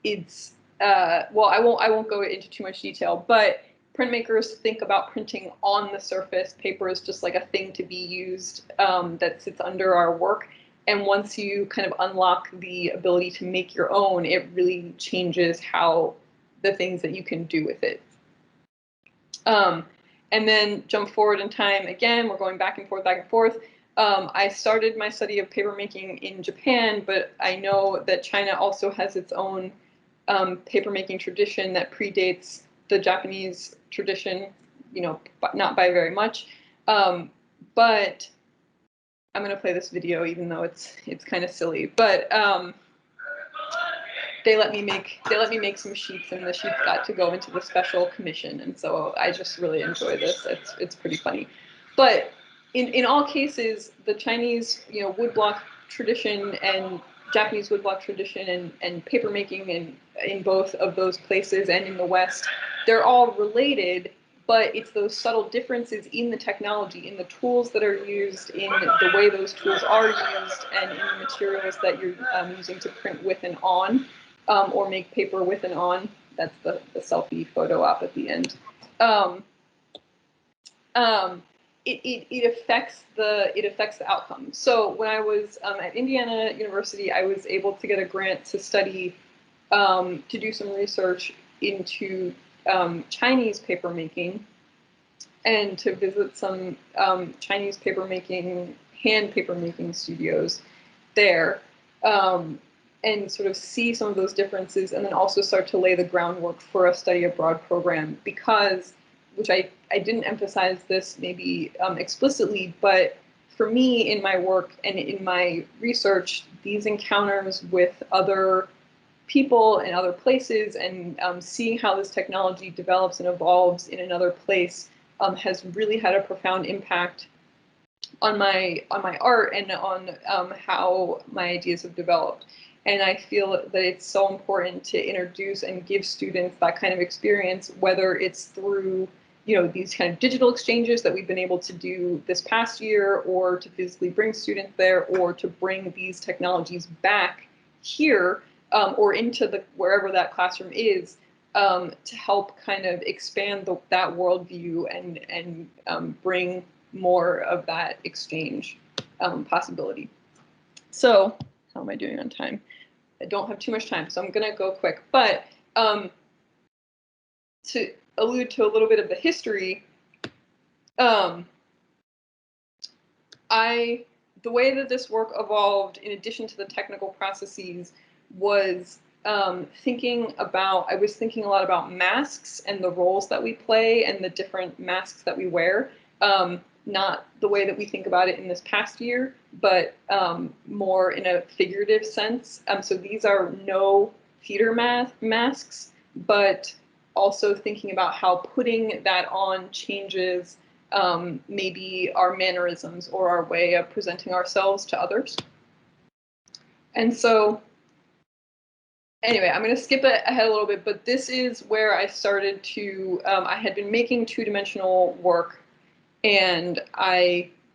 it's well, I won't go into too much detail, but printmakers think about printing on the surface. Paper is just like a thing to be used that sits under our work. And once you kind of unlock the ability to make your own, it really changes how the things that you can do with it. And then jump forward in time again, we're going back and forth, back and forth. I started my study of papermaking in Japan, but I know that China also has its own papermaking tradition that predates the Japanese tradition, you know, but not by very much. But I'm going to play this video, even though it's kind of silly. But they let me make some sheets, and the sheets got to go into the special commission, and so I just really enjoy this. It's pretty funny. But in all cases, the Chinese, you know, woodblock tradition and Japanese woodblock tradition and papermaking, and in both of those places and in the West, they're all related, but it's those subtle differences in the technology, in the tools that are used, in the way those tools are used, and in the materials that you're using to print with and on, or make paper with and on. That's the selfie photo op at the end. It affects the outcome. So when I was at Indiana University, I was able to get a grant to study, to do some research into Chinese papermaking, and to visit some Chinese papermaking, hand papermaking studios there, and sort of see some of those differences, and then also start to lay the groundwork for a study abroad program, because, which I didn't emphasize this maybe explicitly, but for me in my work and in my research, these encounters with other people in other places, and seeing how this technology develops and evolves in another place has really had a profound impact on my art and on how my ideas have developed. And I feel that it's so important to introduce and give students that kind of experience, whether it's through, you know, these kind of digital exchanges that we've been able to do this past year, or to physically bring students there, or to bring these technologies back here, or into wherever that classroom is, to help kind of expand that worldview and bring more of that exchange possibility. So how am I doing on time? I don't have too much time, so I'm gonna go quick. But to allude to a little bit of the history, the way that this work evolved, in addition to the technical processes, was I was thinking a lot about masks and the roles that we play and the different masks that we wear. Not the way that we think about it in this past year, but more in a figurative sense. So these are no theater masks, but also thinking about how putting that on changes maybe our mannerisms or our way of presenting ourselves to others. And so anyway, I'm going to skip ahead a little bit, but this is where I started to, I had been making two-dimensional work, and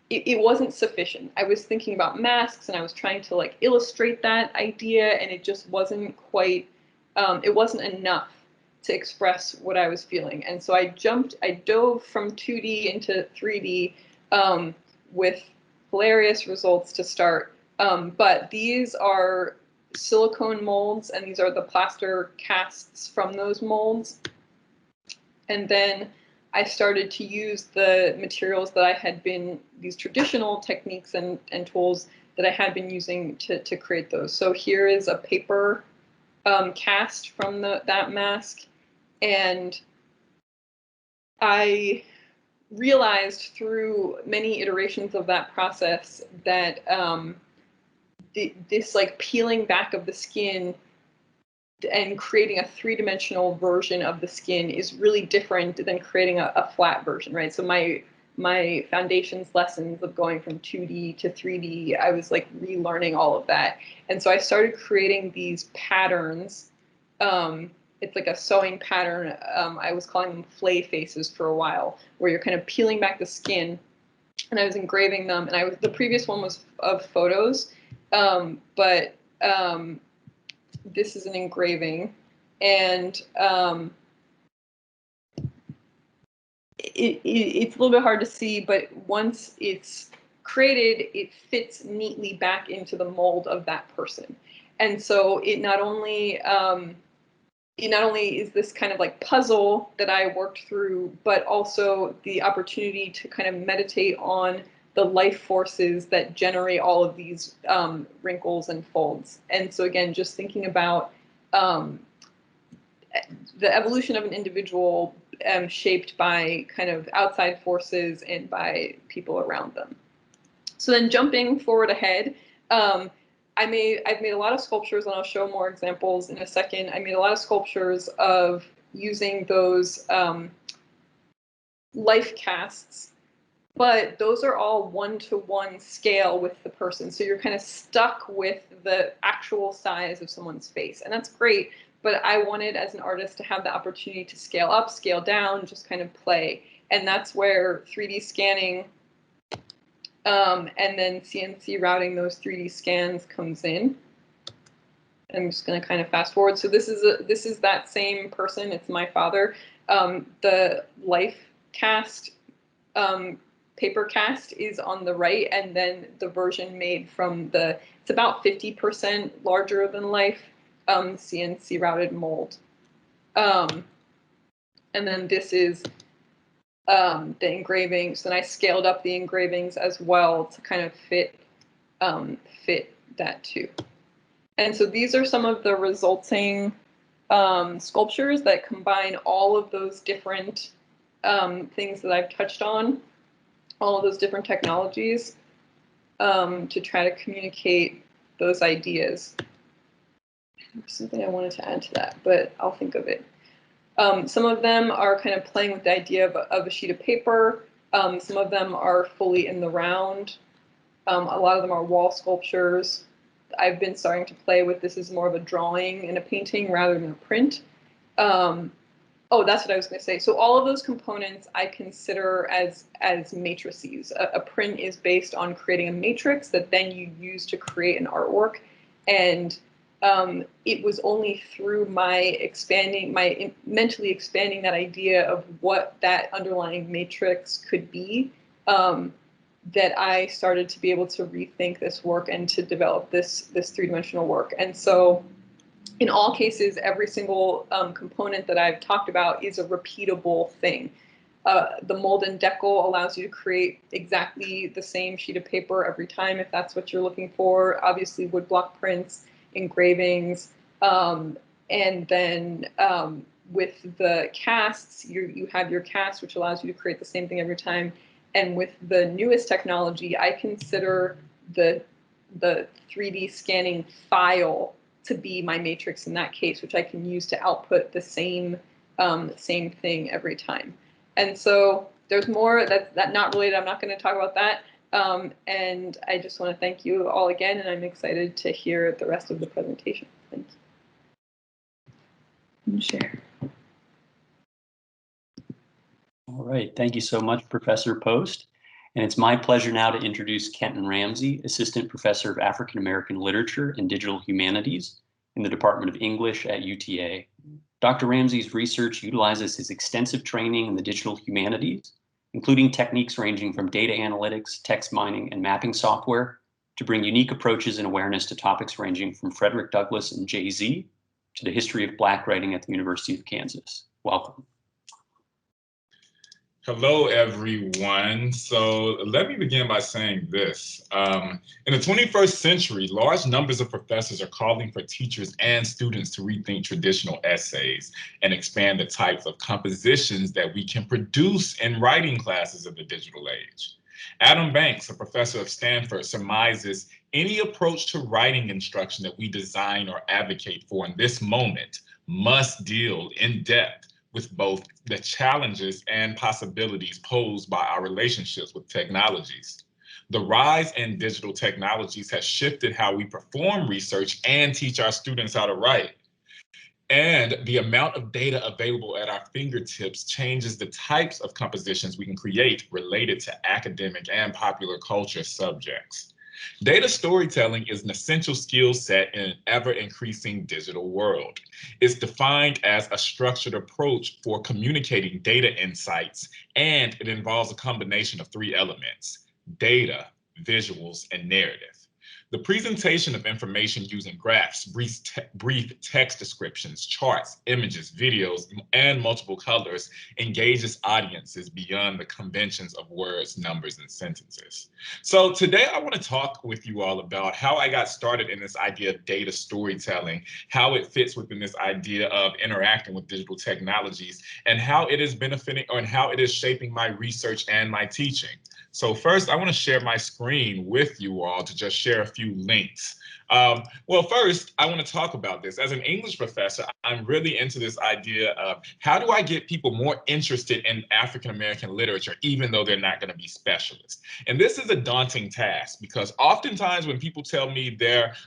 it wasn't sufficient. I was thinking about masks, and I was trying to like illustrate that idea, and it just wasn't quite, it wasn't enough to express what I was feeling. And so I dove from 2D into 3D with hilarious results to start. But these are silicone molds, and these are the plaster casts from those molds. And then I started to use the materials that I had been, these traditional techniques and tools that I had been using to create those. So here is a paper cast from that mask, and I realized through many iterations of that process that this like peeling back of the skin and creating a three-dimensional version of the skin is really different than creating a flat version, right? So my foundations lessons of going from 2D to 3D, I was like relearning all of that. And so I started creating these patterns. It's like a sewing pattern. I was calling them flay faces for a while, where you're kind of peeling back the skin, and I was engraving them. And the previous one was of photos, but this is an engraving, and it's a little bit hard to see, but once it's created, it fits neatly back into the mold of that person. And so it not only is this kind of like puzzle that I worked through, but also the opportunity to kind of meditate on the life forces that generate all of these wrinkles and folds. And so again, just thinking about the evolution of an individual shaped by kind of outside forces and by people around them. So then jumping forward ahead, I've made a lot of sculptures, and I'll show more examples in a second. I made a lot of sculptures of using those life casts, but those are all one-to-one scale with the person. So you're kind of stuck with the actual size of someone's face, and that's great. But I wanted, as an artist, to have the opportunity to scale up, scale down, just kind of play. And that's where 3D scanning and then CNC routing those 3D scans comes in. I'm just going to kind of fast forward. So this is that same person. It's my father. The life cast, paper cast is on the right, and then the version made from it's about 50% larger than life, CNC routed mold. And then this is the engravings, and I scaled up the engravings as well to kind of fit that too. And so these are some of the resulting sculptures that combine all of those different things that I've touched on, all of those different technologies, to try to communicate those ideas. There's something I wanted to add to that, but I'll think of it. Some of them are kind of playing with the idea of a sheet of paper. Some of them are fully in the round. A lot of them are wall sculptures. I've been starting to play with this as more of a drawing and a painting rather than a print. Oh, that's what I was going to say. So all of those components I consider as matrices. A print is based on creating a matrix that then you use to create an artwork. And it was only through my mentally expanding that idea of what that underlying matrix could be, that I started to be able to rethink this work and to develop this three-dimensional work. And so in all cases, every single component that I've talked about is a repeatable thing. The mold and decal allows you to create exactly the same sheet of paper every time if that's what you're looking for. Obviously, woodblock prints, engravings, and then with the casts, you have your cast, which allows you to create the same thing every time. And with the newest technology, I consider the 3D scanning file to be my matrix in that case, which I can use to output the same thing every time. And so there's more that's not related. I'm not going to talk about that. And I just want to thank you all again, and I'm excited to hear the rest of the presentation. Thank you. And share. All right, thank you so much, Professor Post. And it's my pleasure now to introduce Kenton Rambsy, Assistant Professor of African American Literature and Digital Humanities in the Department of English at UTA. Dr. Rambsy's research utilizes his extensive training in the digital humanities, including techniques ranging from data analytics, text mining, and mapping software, to bring unique approaches and awareness to topics ranging from Frederick Douglass and Jay-Z to the history of Black writing at the University of Kansas. Welcome. Hello, everyone. So let me begin by saying this. In the 21st century, large numbers of professors are calling for teachers and students to rethink traditional essays and expand the types of compositions that we can produce in writing classes of the digital age. Adam Banks, a professor of Stanford, surmises any approach to writing instruction that we design or advocate for in this moment must deal in depth with both the challenges and possibilities posed by our relationships with technologies. The rise in digital technologies has shifted how we perform research and teach our students how to write. And the amount of data available at our fingertips changes the types of compositions we can create related to academic and popular culture subjects. Data storytelling is an essential skill set in an ever-increasing digital world. It's defined as a structured approach for communicating data insights, and it involves a combination of three elements: data, visuals, and narrative. The presentation of information using graphs, brief text descriptions, charts, images, videos, and multiple colors engages audiences beyond the conventions of words, numbers, and sentences. So today I want to talk with you all about how I got started in this idea of data storytelling, how it fits within this idea of interacting with digital technologies, and how it is benefiting and how it is shaping my research and my teaching. So first, I want to share my screen with you all to just share a few links. Well, first, I want to talk about this. As an English professor, I'm really into this idea of how do I get people more interested in African-American literature, even though they're not going to be specialists. And this is a daunting task because oftentimes when people tell me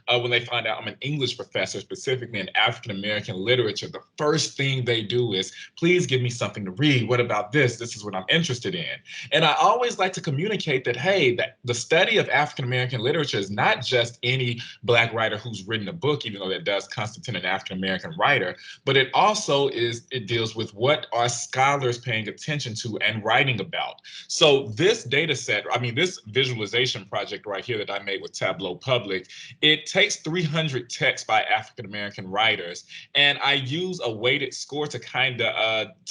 when they find out I'm an English professor, specifically in African-American literature, the first thing they do is, please give me something to read. What about this? This is what I'm interested in. And I always like to communicate that, hey, that the study of African-American literature is not just any Black writer who's written a book, even though that does constitute an African-American writer, but it deals with what are scholars paying attention to and writing about. So this data set, this visualization project right here that I made with Tableau Public, it takes 300 texts by African-American writers, and I use a weighted score to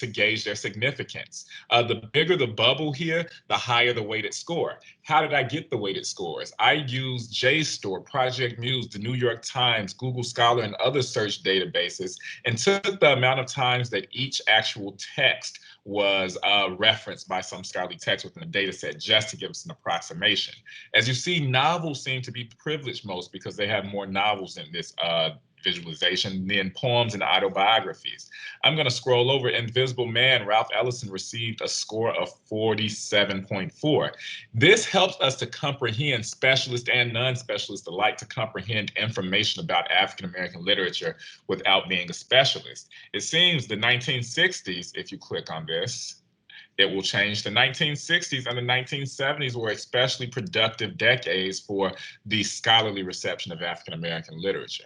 gauge their significance. The bigger the bubble here, the higher the weighted score. How did I get the weighted scores? I used JSTOR, Project Muse, the New York Times, Google Scholar, and other search databases, and took the amount of times that each actual text was referenced by some scholarly text within the data set, just to give us an approximation. As you see, novels seem to be privileged most because they have more novels in this visualization than poems and autobiographies. I'm going to scroll over. Invisible Man, Ralph Ellison received a score of 47.4. This helps us to comprehend, specialists and non-specialists alike, to comprehend information about African-American literature without being a specialist. It seems the 1960s, if you click on this, it will change. The 1960s and the 1970s were especially productive decades for the scholarly reception of African-American literature.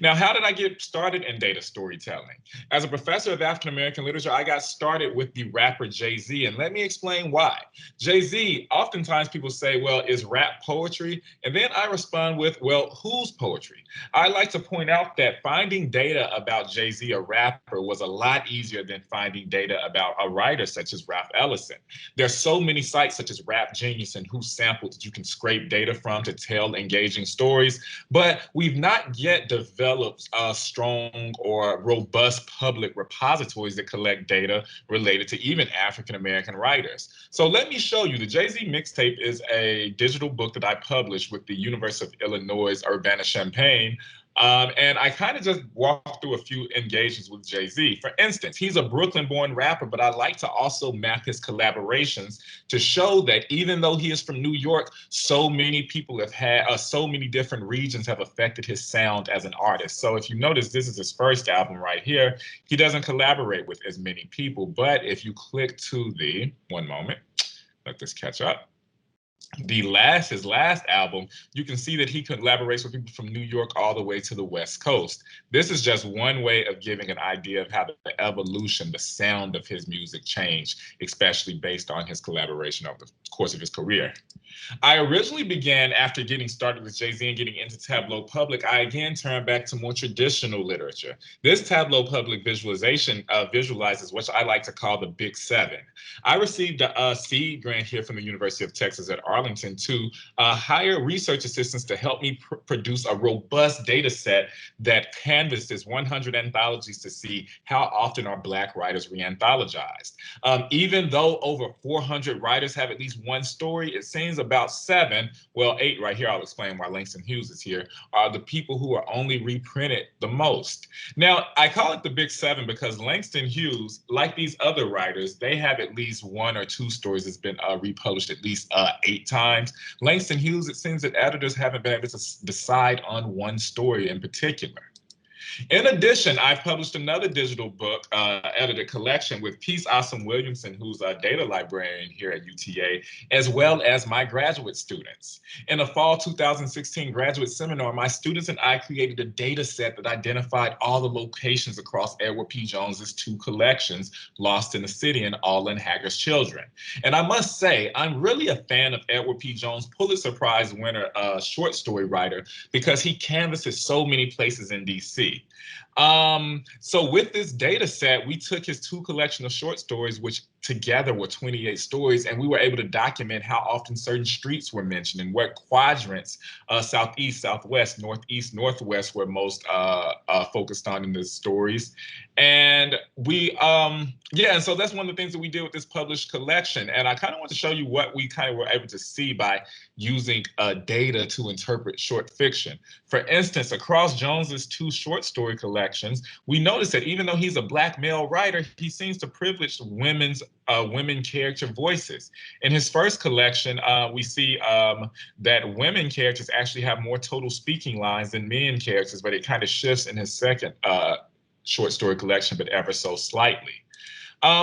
Now, how did I get started in data storytelling? As a professor of African-American literature, I got started with the rapper Jay-Z, and let me explain why. Jay-Z, oftentimes people say, well, is rap poetry? And then I respond with, well, whose poetry? I like to point out that finding data about Jay-Z, a rapper, was a lot easier than finding data about a writer such as Ralph Ellison. There's so many sites such as Rap Genius and Who Sampled that you can scrape data from to tell engaging stories, but we've not yet develops strong or robust public repositories that collect data related to even African-American writers. So let me show you. The Jay-Z mixtape is a digital book that I published with the University of Illinois Urbana-Champaign. And I kind of just walked through a few engagements with Jay-Z. For instance, he's a Brooklyn-born rapper, but I like to also map his collaborations to show that even though he is from New York, so many people have had, so many different regions have affected his sound as an artist. So if you notice, this is his first album right here. He doesn't collaborate with as many people, but if you click to one moment, let this catch up. his last album, you can see that he collaborates with people from New York all the way to the West Coast. This is just one way of giving an idea of how the evolution, the sound of his music changed, especially based on his collaboration over the course of his career. I originally began, after getting started with Jay-Z and getting into tableau public, I again turned back to more traditional literature. This tableau public visualization visualizes what I like to call the Big Seven. I received a seed grant here from the University of Texas at Arlington to hire research assistants to help me produce a robust data set that canvasses 100 anthologies to see how often are Black writers re-anthologized. Even though over 400 writers have at least one story, it seems about 7, well, 8 right here, I'll explain why Langston Hughes is here, are the people who are only reprinted the most. Now, I call it the Big 7 because Langston Hughes, like these other writers, they have at least 1 or 2 stories that's been republished at least 8 times. Langston Hughes, it seems that editors haven't been able to decide on one story in particular. In addition, I've published another digital book, edited collection with Peace Awesome Williamson, who's a data librarian here at UTA, as well as my graduate students. In a fall 2016 graduate seminar, my students and I created a data set that identified all the locations across Edward P. Jones's 2 collections, Lost in the City and All in Haggard's Children. And I must say, I'm really a fan of Edward P. Jones, Pulitzer Prize winner, short story writer, because he canvasses so many places in DC. So with this data set, we took his 2 collection of short stories, which together were 28 stories, and we were able to document how often certain streets were mentioned and what quadrants, southeast, southwest, northeast, northwest, were most focused on in the stories. And we, and so that's one of the things that we did with this published collection. And I kind of want to show you what we kind of were able to see by using data to interpret short fiction. For instance, across Jones's 2 short story collections, we noticed that even though he's a Black male writer, he seems to privilege women character voices. In his first collection, we see that women characters actually have more total speaking lines than men characters, but it kind of shifts in his second short story collection, but ever so slightly.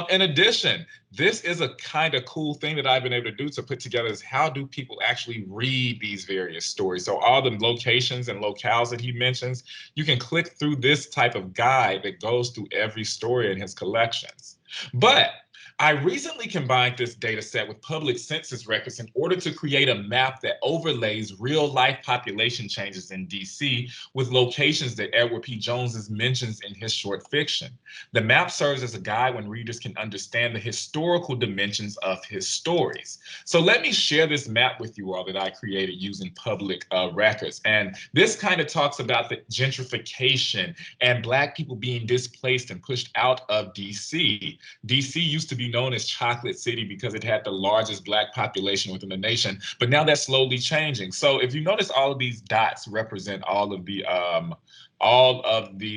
In addition, this is a kind of cool thing that I've been able to do to put together is how do people actually read these various stories? So all the locations and locales that he mentions, you can click through this type of guide that goes through every story in his collections. But I recently combined this data set with public census records in order to create a map that overlays real-life population changes in DC with locations that Edward P. Jones mentions in his short fiction. The map serves as a guide when readers can understand the historical dimensions of his stories. So let me share this map with you all that I created using public records. And this kind of talks about the gentrification and Black people being displaced and pushed out of DC. DC used to be known as Chocolate City because it had the largest Black population within the nation, but now that's slowly changing. So if you notice, all of these dots represent all of the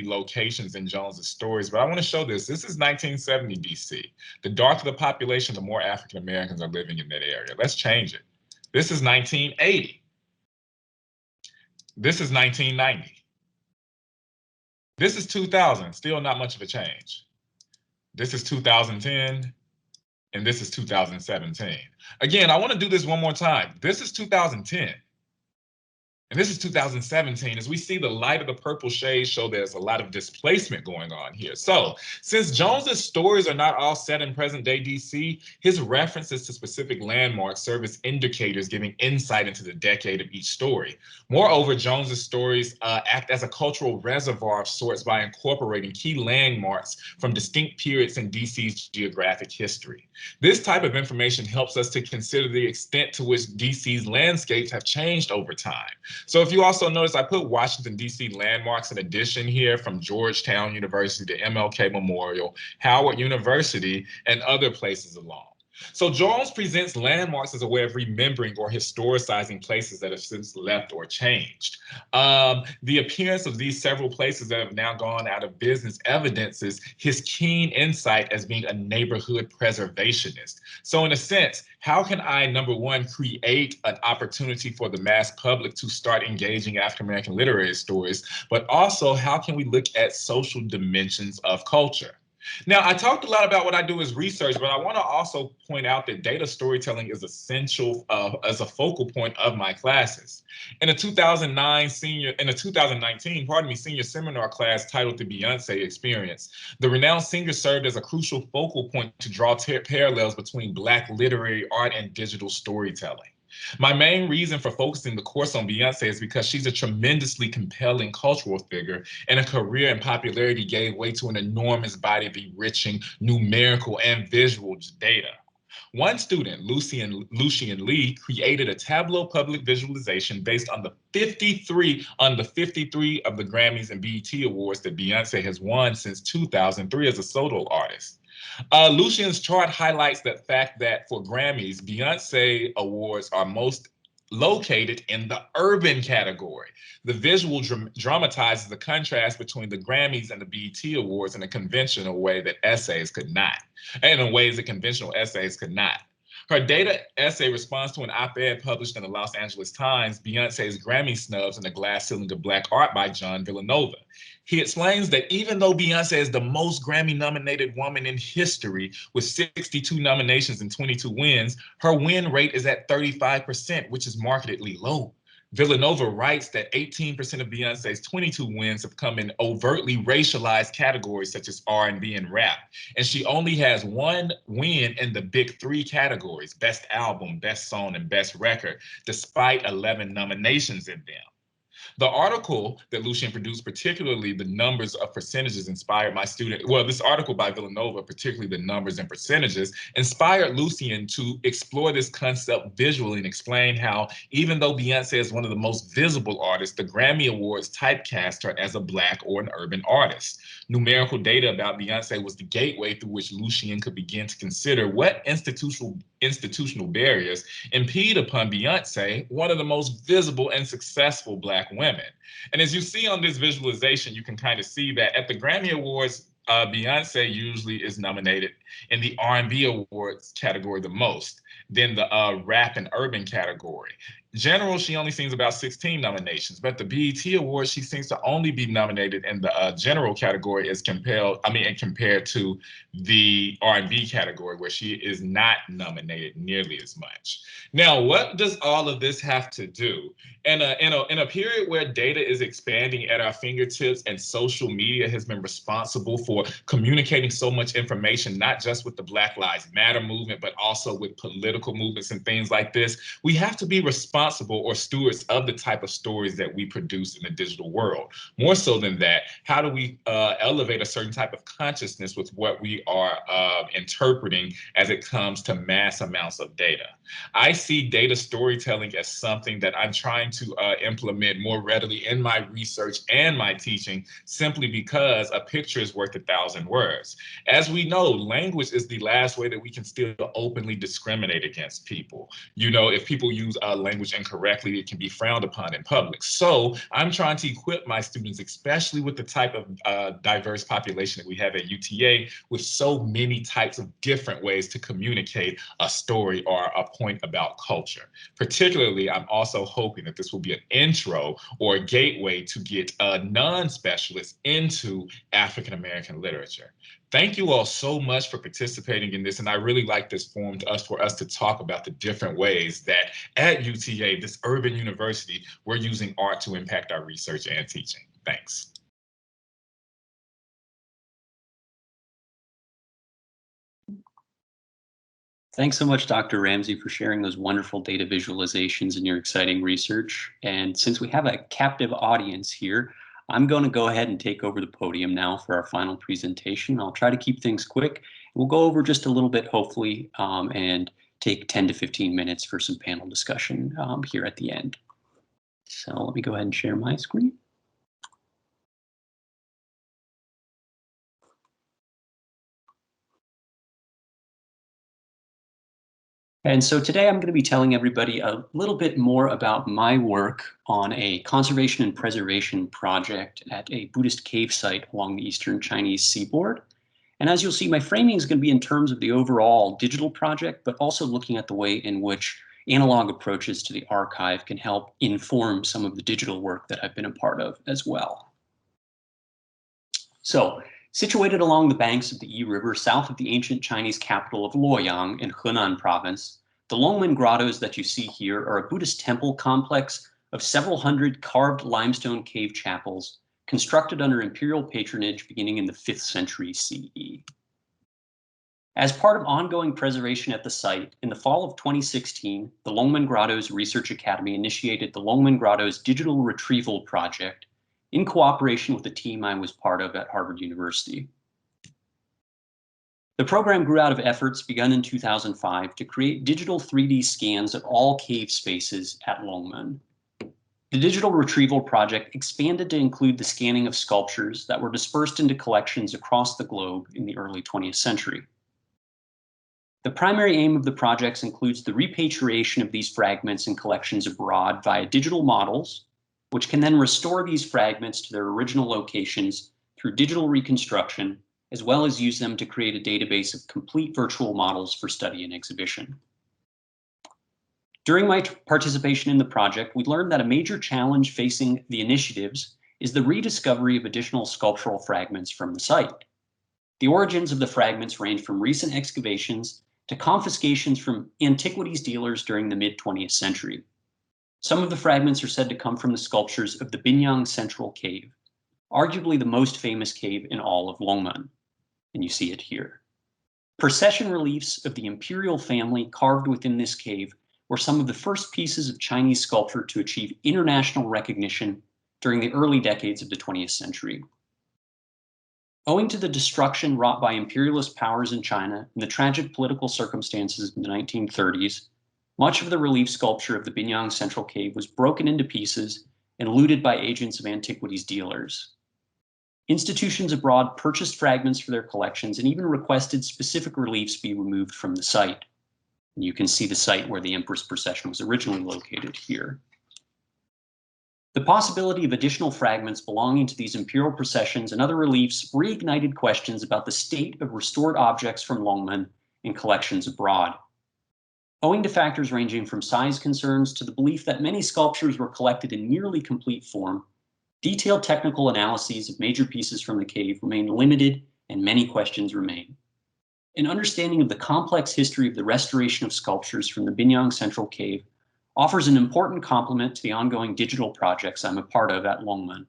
locations in Jones's stories. But I want to show this. This is 1970 DC. The darker the population, the more African Americans are living in that area. Let's change it. This is 1980. This is 1990. This is 2000. Still not much of a change. This is 2010. And this is 2017. Again, I want to do this one more time. This is 2010. And this is 2017. As we see, the light of the purple shades show there's a lot of displacement going on here. So since Jones's stories are not all set in present day DC, his references to specific landmarks serve as indicators giving insight into the decade of each story. Moreover, Jones's stories act as a cultural reservoir of sorts by incorporating key landmarks from distinct periods in DC's geographic history. This type of information helps us to consider the extent to which DC's landscapes have changed over time. So if you also notice, I put Washington, D.C. landmarks in addition here, from Georgetown University to MLK Memorial, Howard University, and other places along. So Jones presents landmarks as a way of remembering or historicizing places that have since left or changed. The appearance of these several places that have now gone out of business evidences his keen insight as being a neighborhood preservationist. So in a sense, how can I, number one, create an opportunity for the mass public to start engaging African-American literary stories, but also how can we look at social dimensions of culture? Now, I talked a lot about what I do as research, but I want to also point out that data storytelling is essential as a focal point of my classes. In the 2019, senior seminar class titled The Beyonce Experience, the renowned singer served as a crucial focal point to draw parallels between Black literary art and digital storytelling. My main reason for focusing the course on Beyonce is because she's a tremendously compelling cultural figure, and her career and popularity gave way to an enormous body of enriching numerical and visual data. One student, Lucian Lee, created a Tableau public visualization based on the 53 of the Grammys and BET Awards that Beyonce has won since 2003 as a solo artist. Lucian's chart highlights the fact that for Grammys, Beyonce awards are most located in the urban category. The visual dramatizes the contrast between the Grammys and the BET Awards in a conventional way that essays could not, and in ways that conventional essays could not. Her data essay responds to an op-ed published in the Los Angeles Times, Beyonce's Grammy snubs and the glass ceiling of Black art by John Villanova. He explains that even though Beyonce is the most Grammy-nominated woman in history with 62 nominations and 22 wins, her win rate is at 35%, which is markedly low. Villanova writes that 18% of Beyonce's 22 wins have come in overtly racialized categories such as R&B and rap, and she only has one win in the big three categories, Best Album, Best Song, and Best Record, despite 11 nominations in them. The article that Lucian produced, particularly the numbers of percentages, inspired my student. Well, this article by Villanova, particularly the numbers and percentages, inspired Lucian to explore this concept visually and explain how, even though Beyonce is one of the most visible artists, the Grammy Awards typecast her as a Black or an urban artist. Numerical data about Beyonce was the gateway through which Lucian could begin to consider what institutional barriers impede upon Beyonce, one of the most visible and successful Black women. And as you see on this visualization, you can kind of see that at the Grammy Awards, Beyonce usually is nominated in the R&B Awards category the most, then the rap and urban category. In general, she only sings about 16 nominations, but the BET Awards, she seems to only be nominated in the general category as compared to the R&B category, where she is not nominated nearly as much. Now, what does all of this have to do? In a period where data is expanding at our fingertips and social media has been responsible for communicating so much information, not just with the Black Lives Matter movement, but also with political movements and things like this, we have to be responsible or stewards of the type of stories that we produce in the digital world. More so than that, how do we elevate a certain type of consciousness with what we are interpreting as it comes to mass amounts of data? I see data storytelling as something that I'm trying to implement more readily in my research and my teaching, simply because a picture is worth 1,000 words. As we know, language is the last way that we can still openly discriminate against people. You know, if people use language incorrectly, it can be frowned upon in public. So I'm trying to equip my students, especially with the type of diverse population that we have at UTA, with so many types of different ways to communicate a story or a point about culture. Particularly, I'm also hoping that this will be an intro or a gateway to get non-specialists into African American literature. Thank you all so much for participating in this, and I really like this forum for us to talk about the different ways that at UTA, this urban university, we're using art to impact our research and teaching. Thanks. Thanks so much, Dr. Rambsy, for sharing those wonderful data visualizations and your exciting research. And since we have a captive audience here, I'm going to go ahead and take over the podium now for our final presentation. I'll try to keep things quick. We'll go over just a little bit, hopefully, and take 10 to 15 minutes for some panel discussion here at the end. So let me go ahead and share my screen. And so today I'm going to be telling everybody a little bit more about my work on a conservation and preservation project at a Buddhist cave site along the eastern Chinese seaboard. And as you'll see, my framing is going to be in terms of the overall digital project, but also looking at the way in which analog approaches to the archive can help inform some of the digital work that I've been a part of as well. So Situated along the banks of the Yi River south of the ancient Chinese capital of Luoyang in Henan province, the Longmen Grottos that you see here are a Buddhist temple complex of several hundred carved limestone cave chapels constructed under imperial patronage beginning in the 5th century CE. As part of ongoing preservation at the site, in the fall of 2016, the Longmen Grottos Research Academy initiated the Longmen Grottos Digital Retrieval Project in cooperation with the team I was part of at Harvard University. The program grew out of efforts begun in 2005 to create digital 3D scans of all cave spaces at Longmen. The Digital Retrieval Project expanded to include the scanning of sculptures that were dispersed into collections across the globe in the early 20th century. The primary aim of the projects includes the repatriation of these fragments and collections abroad via digital models, which can then restore these fragments to their original locations through digital reconstruction, as well as use them to create a database of complete virtual models for study and exhibition. During my participation in the project, we learned that a major challenge facing the initiatives is the rediscovery of additional sculptural fragments from the site. The origins of the fragments range from recent excavations to confiscations from antiquities dealers during the mid-20th century. Some of the fragments are said to come from the sculptures of the Binyang Central Cave, arguably the most famous cave in all of Longmen, and you see it here. Procession reliefs of the imperial family carved within this cave were some of the first pieces of Chinese sculpture to achieve international recognition during the early decades of the 20th century. Owing to the destruction wrought by imperialist powers in China and the tragic political circumstances in the 1930s, much of the relief sculpture of the Binyang Central Cave was broken into pieces and looted by agents of antiquities dealers. Institutions abroad purchased fragments for their collections and even requested specific reliefs be removed from the site. And you can see the site where the Empress procession was originally located here. The possibility of additional fragments belonging to these imperial processions and other reliefs reignited questions about the state of restored objects from Longmen in collections abroad. Owing to factors ranging from size concerns to the belief that many sculptures were collected in nearly complete form, detailed technical analyses of major pieces from the cave remain limited and many questions remain. An understanding of the complex history of the restoration of sculptures from the Binyang Central Cave offers an important complement to the ongoing digital projects I'm a part of at Longmen.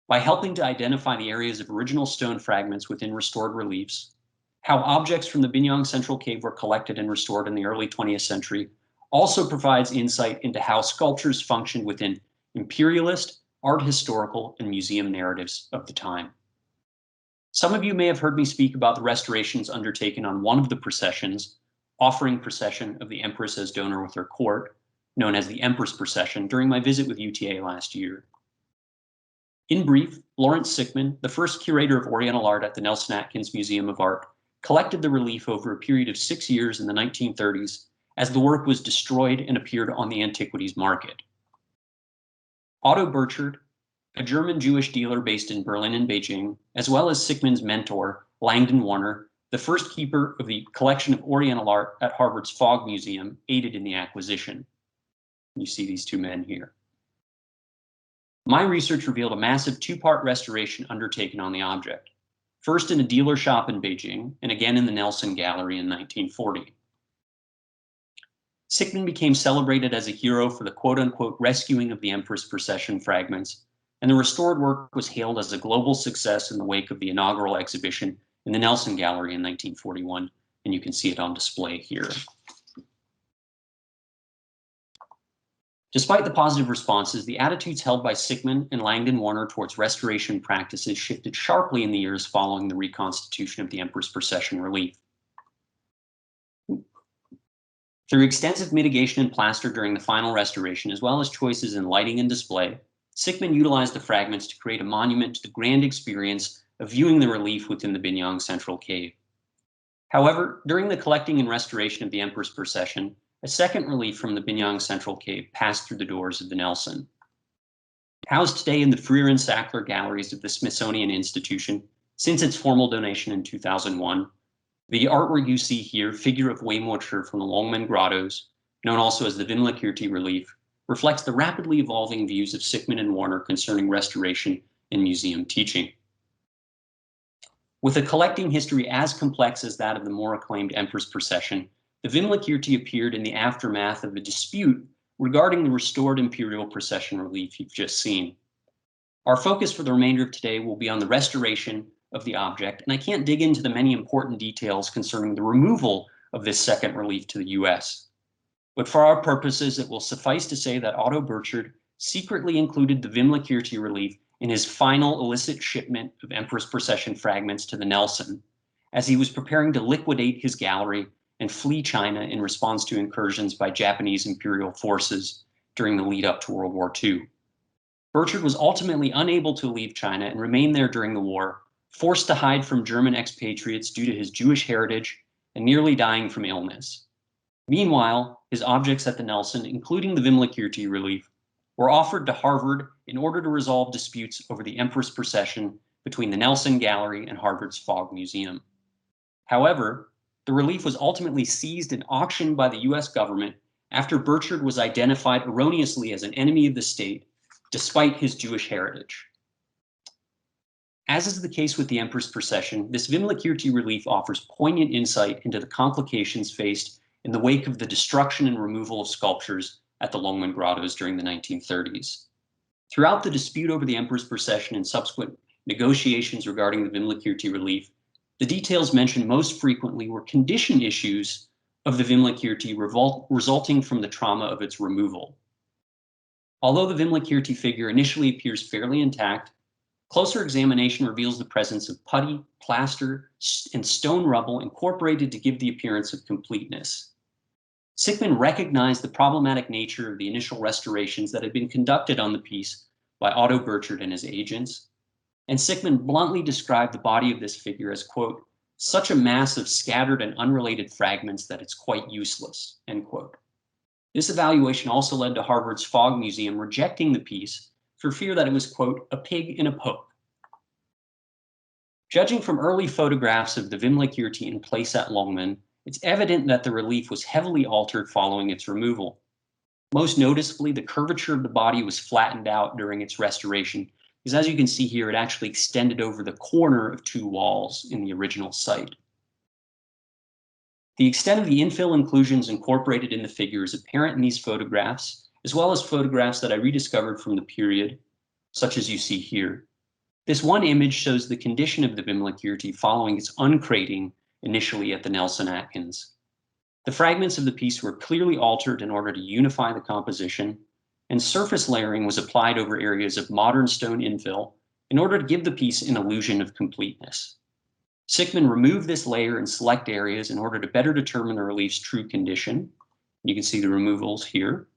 By helping to identify the areas of original stone fragments within restored reliefs, how objects from the Binyang Central Cave were collected and restored in the early 20th century also provides insight into how sculptures functioned within imperialist, art historical, and museum narratives of the time. Some of you may have heard me speak about the restorations undertaken on one of the processions, offering procession of the Empress as donor with her court, known as the Empress procession, during my visit with UTA last year. In brief, Lawrence Sickman, the first curator of Oriental art at the Nelson Atkins Museum of Art, collected the relief over a period of 6 years in the 1930s as the work was destroyed and appeared on the antiquities market. Otto Burchard, a German Jewish dealer based in Berlin and Beijing, as well as Sickman's mentor, Langdon Warner, the first keeper of the collection of Oriental art at Harvard's Fogg Museum, aided in the acquisition. You see these two men here. My research revealed a massive two-part restoration undertaken on the object, first in a dealer shop in Beijing, and again in the Nelson Gallery in 1940. Sickman became celebrated as a hero for the quote-unquote rescuing of the Empress procession fragments, and the restored work was hailed as a global success in the wake of the inaugural exhibition in the Nelson Gallery in 1941, and you can see it on display here. Despite the positive responses, the attitudes held by Sickman and Langdon Warner towards restoration practices shifted sharply in the years following the reconstitution of the Empress procession relief. Through extensive mitigation and plaster during the final restoration, as well as choices in lighting and display, Sickman utilized the fragments to create a monument to the grand experience of viewing the relief within the Binyang Central Cave. However, during the collecting and restoration of the Empress procession, a second relief from the Binyang Central Cave passed through the doors of the Nelson. Housed today in the Freer and Sackler galleries of the Smithsonian Institution since its formal donation in 2001, the artwork you see here, Figure of Waymocher from the Longmen Grottos, known also as the Vinlakirti relief, reflects the rapidly evolving views of Sickman and Warner concerning restoration and museum teaching. With a collecting history as complex as that of the more acclaimed Empress Procession, the Vimla-Kirti appeared in the aftermath of a dispute regarding the restored imperial procession relief you've just seen. Our focus for the remainder of today will be on the restoration of the object, and I can't dig into the many important details concerning the removal of this second relief to the US. But for our purposes, it will suffice to say that Otto Burchard secretly included the Vimla-Kirti relief in his final illicit shipment of Empress Procession fragments to the Nelson, as he was preparing to liquidate his gallery and flee China in response to incursions by Japanese imperial forces during the lead up to World War II. Burchard was ultimately unable to leave China and remained there during the war, forced to hide from German expatriates due to his Jewish heritage and nearly dying from illness. Meanwhile, his objects at the Nelson, including the Vimla-Kirti relief, were offered to Harvard in order to resolve disputes over the Empress Procession between the Nelson Gallery and Harvard's Fogg Museum. However, the relief was ultimately seized and auctioned by the US government after Burchard was identified erroneously as an enemy of the state, despite his Jewish heritage. As is the case with the Empress Procession, this Vimla-Kirti relief offers poignant insight into the complications faced in the wake of the destruction and removal of sculptures at the Longmen Grottos during the 1930s. Throughout the dispute over the Empress Procession and subsequent negotiations regarding the Vimla-Kirti relief, the details mentioned most frequently were condition issues of the Vimla-Kirti resulting from the trauma of its removal. Although the Vimla-Kirti figure initially appears fairly intact, closer examination reveals the presence of putty, plaster, and stone rubble incorporated to give the appearance of completeness. Sickman recognized the problematic nature of the initial restorations that had been conducted on the piece by Otto Burchard and his agents, and Sickman bluntly described the body of this figure as, quote, such a mass of scattered and unrelated fragments that it's quite useless, end quote. This evaluation also led to Harvard's Fogg Museum rejecting the piece for fear that it was, quote, a pig in a poke. Judging from early photographs of the Vimla-Kirti in place at Longmen, it's evident that the relief was heavily altered following its removal. Most noticeably, the curvature of the body was flattened out during its restoration, because as you can see here, it actually extended over the corner of two walls in the original site. The extent of the infill inclusions incorporated in the figure is apparent in these photographs, as well as photographs that I rediscovered from the period, such as you see here. This one image shows the condition of the Vimla-Kirti following its uncrating initially at the Nelson Atkins. The fragments of the piece were clearly altered in order to unify the composition, and surface layering was applied over areas of modern stone infill in order to give the piece an illusion of completeness. Sickman removed this layer in select areas in order to better determine the relief's true condition. You can see the removals here.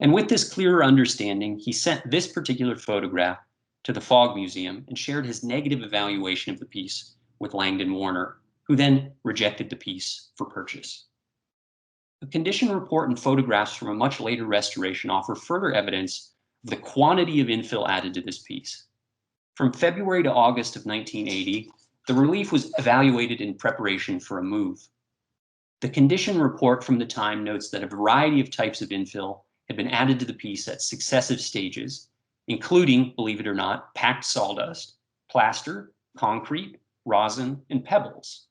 And with this clearer understanding, he sent this particular photograph to the Fogg Museum and shared his negative evaluation of the piece with Langdon Warner, who then rejected the piece for purchase. The condition report and photographs from a much later restoration offer further evidence of the quantity of infill added to this piece. From February to August of 1980, the relief was evaluated in preparation for a move. The condition report from the time notes that a variety of types of infill had been added to the piece at successive stages, including, believe it or not, packed sawdust, plaster, concrete, rosin, and pebbles.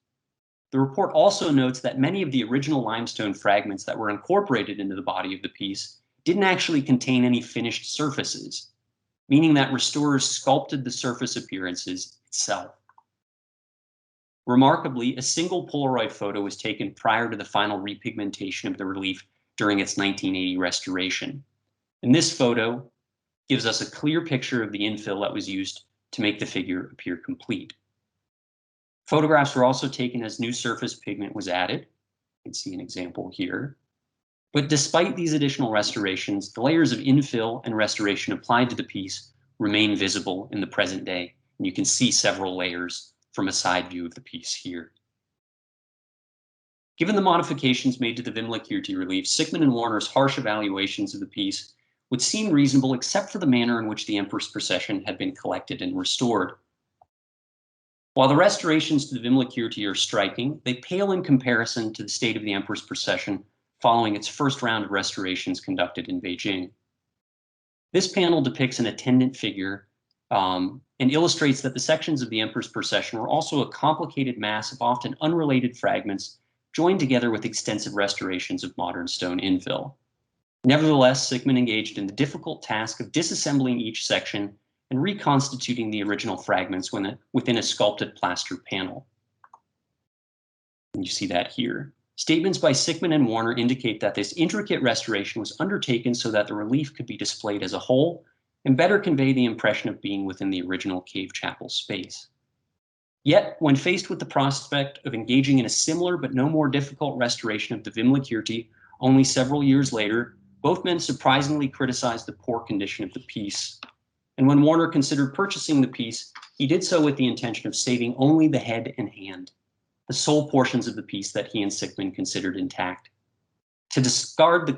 The report also notes that many of the original limestone fragments that were incorporated into the body of the piece didn't actually contain any finished surfaces, meaning that restorers sculpted the surface appearances itself. Remarkably, a single Polaroid photo was taken prior to the final repigmentation of the relief during its 1980 restoration. And this photo gives us a clear picture of the infill that was used to make the figure appear complete. Photographs were also taken as new surface pigment was added. You can see an example here. But despite these additional restorations, the layers of infill and restoration applied to the piece remain visible in the present day. And you can see several layers from a side view of the piece here. Given the modifications made to the Vimla-Kirti relief, Sickman and Warner's harsh evaluations of the piece would seem reasonable except for the manner in which the Empress Procession had been collected and restored. While the restorations to the Vimla-Kirti are striking, they pale in comparison to the state of the Empress Procession following its first round of restorations conducted in Beijing. This panel depicts an attendant figure and illustrates that the sections of the Emperor's Procession were also a complicated mass of often unrelated fragments joined together with extensive restorations of modern stone infill. Nevertheless, Sickman engaged in the difficult task of disassembling each section and reconstituting the original fragments within a sculpted plaster panel. And you see that here. Statements by Sickman and Warner indicate that this intricate restoration was undertaken so that the relief could be displayed as a whole and better convey the impression of being within the original cave chapel space. Yet, when faced with the prospect of engaging in a similar but no more difficult restoration of the Vimla-Kirti only several years later, both men surprisingly criticized the poor condition of the piece. And when Warner considered purchasing the piece, he did so with the intention of saving only the head and hand, the sole portions of the piece that he and Sickman considered intact. To discard the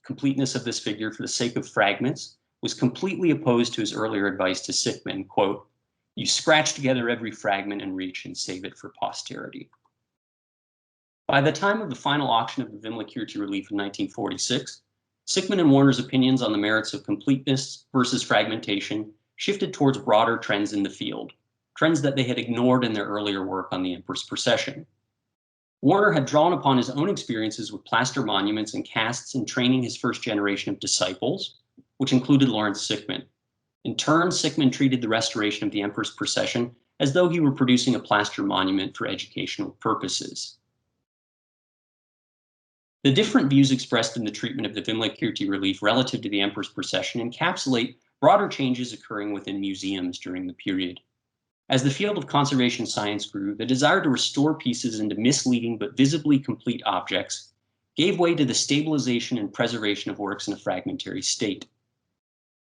completeness of this figure for the sake of fragments was completely opposed to his earlier advice to Sickman, quote, "You scratch together every fragment and reach and save it for posterity." By the time of the final auction of the Vimla-Kirti relief in 1946, Sickman and Warner's opinions on the merits of completeness versus fragmentation shifted towards broader trends in the field, trends that they had ignored in their earlier work on the Emperor's Procession. Warner had drawn upon his own experiences with plaster monuments and casts in training his first generation of disciples, which included Lawrence Sickman. In turn, Sickman treated the restoration of the Emperor's Procession as though he were producing a plaster monument for educational purposes. The different views expressed in the treatment of the Vimla-Kirti relief relative to the Emperor's Procession encapsulate broader changes occurring within museums during the period. As the field of conservation science grew, the desire to restore pieces into misleading but visibly complete objects gave way to the stabilization and preservation of works in a fragmentary state.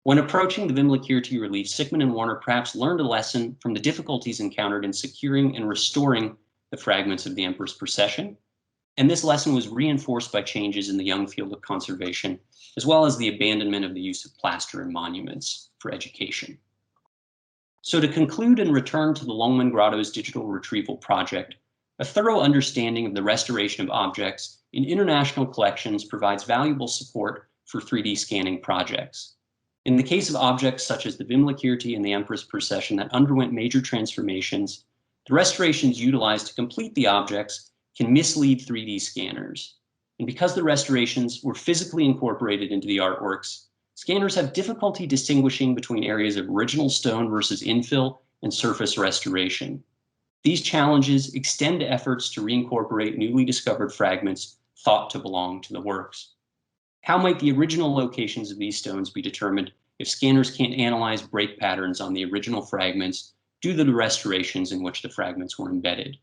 When approaching the Vimla-Kirti relief, Sickman and Warner perhaps learned a lesson from the difficulties encountered in securing and restoring the fragments of the Emperor's Procession, and this lesson was reinforced by changes in the young field of conservation, as well as the abandonment of the use of plaster in monuments for education. So to conclude and return to the Longman Grotto's digital retrieval project, a thorough understanding of the restoration of objects in international collections provides valuable support for 3D scanning projects. In the case of objects such as the Vimla-Kirti and the Emperor's Procession that underwent major transformations, the restorations utilized to complete the objects can mislead 3D scanners. And because the restorations were physically incorporated into the artworks, scanners have difficulty distinguishing between areas of original stone versus infill and surface restoration. These challenges extend to efforts to reincorporate newly discovered fragments thought to belong to the works. How might the original locations of these stones be determined if scanners can't analyze break patterns on the original fragments due to the restorations in which the fragments were embedded?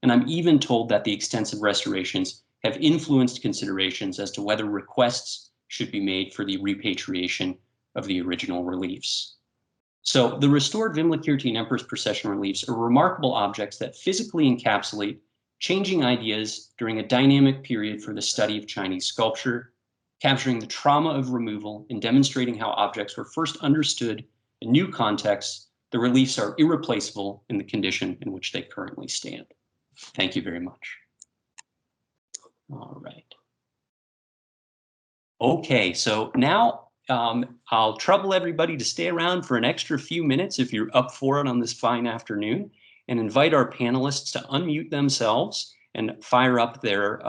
And I'm even told that the extensive restorations have influenced considerations as to whether requests should be made for the repatriation of the original reliefs. So the restored Vimla-Kirti and Emperor's Procession reliefs are remarkable objects that physically encapsulate changing ideas during a dynamic period for the study of Chinese sculpture, capturing the trauma of removal and demonstrating how objects were first understood in new contexts. The reliefs are irreplaceable in the condition in which they currently stand. Thank you very much. All right. Okay, so now I'll trouble everybody to stay around for an extra few minutes if you're up for it on this fine afternoon, and invite our panelists to unmute themselves and fire up their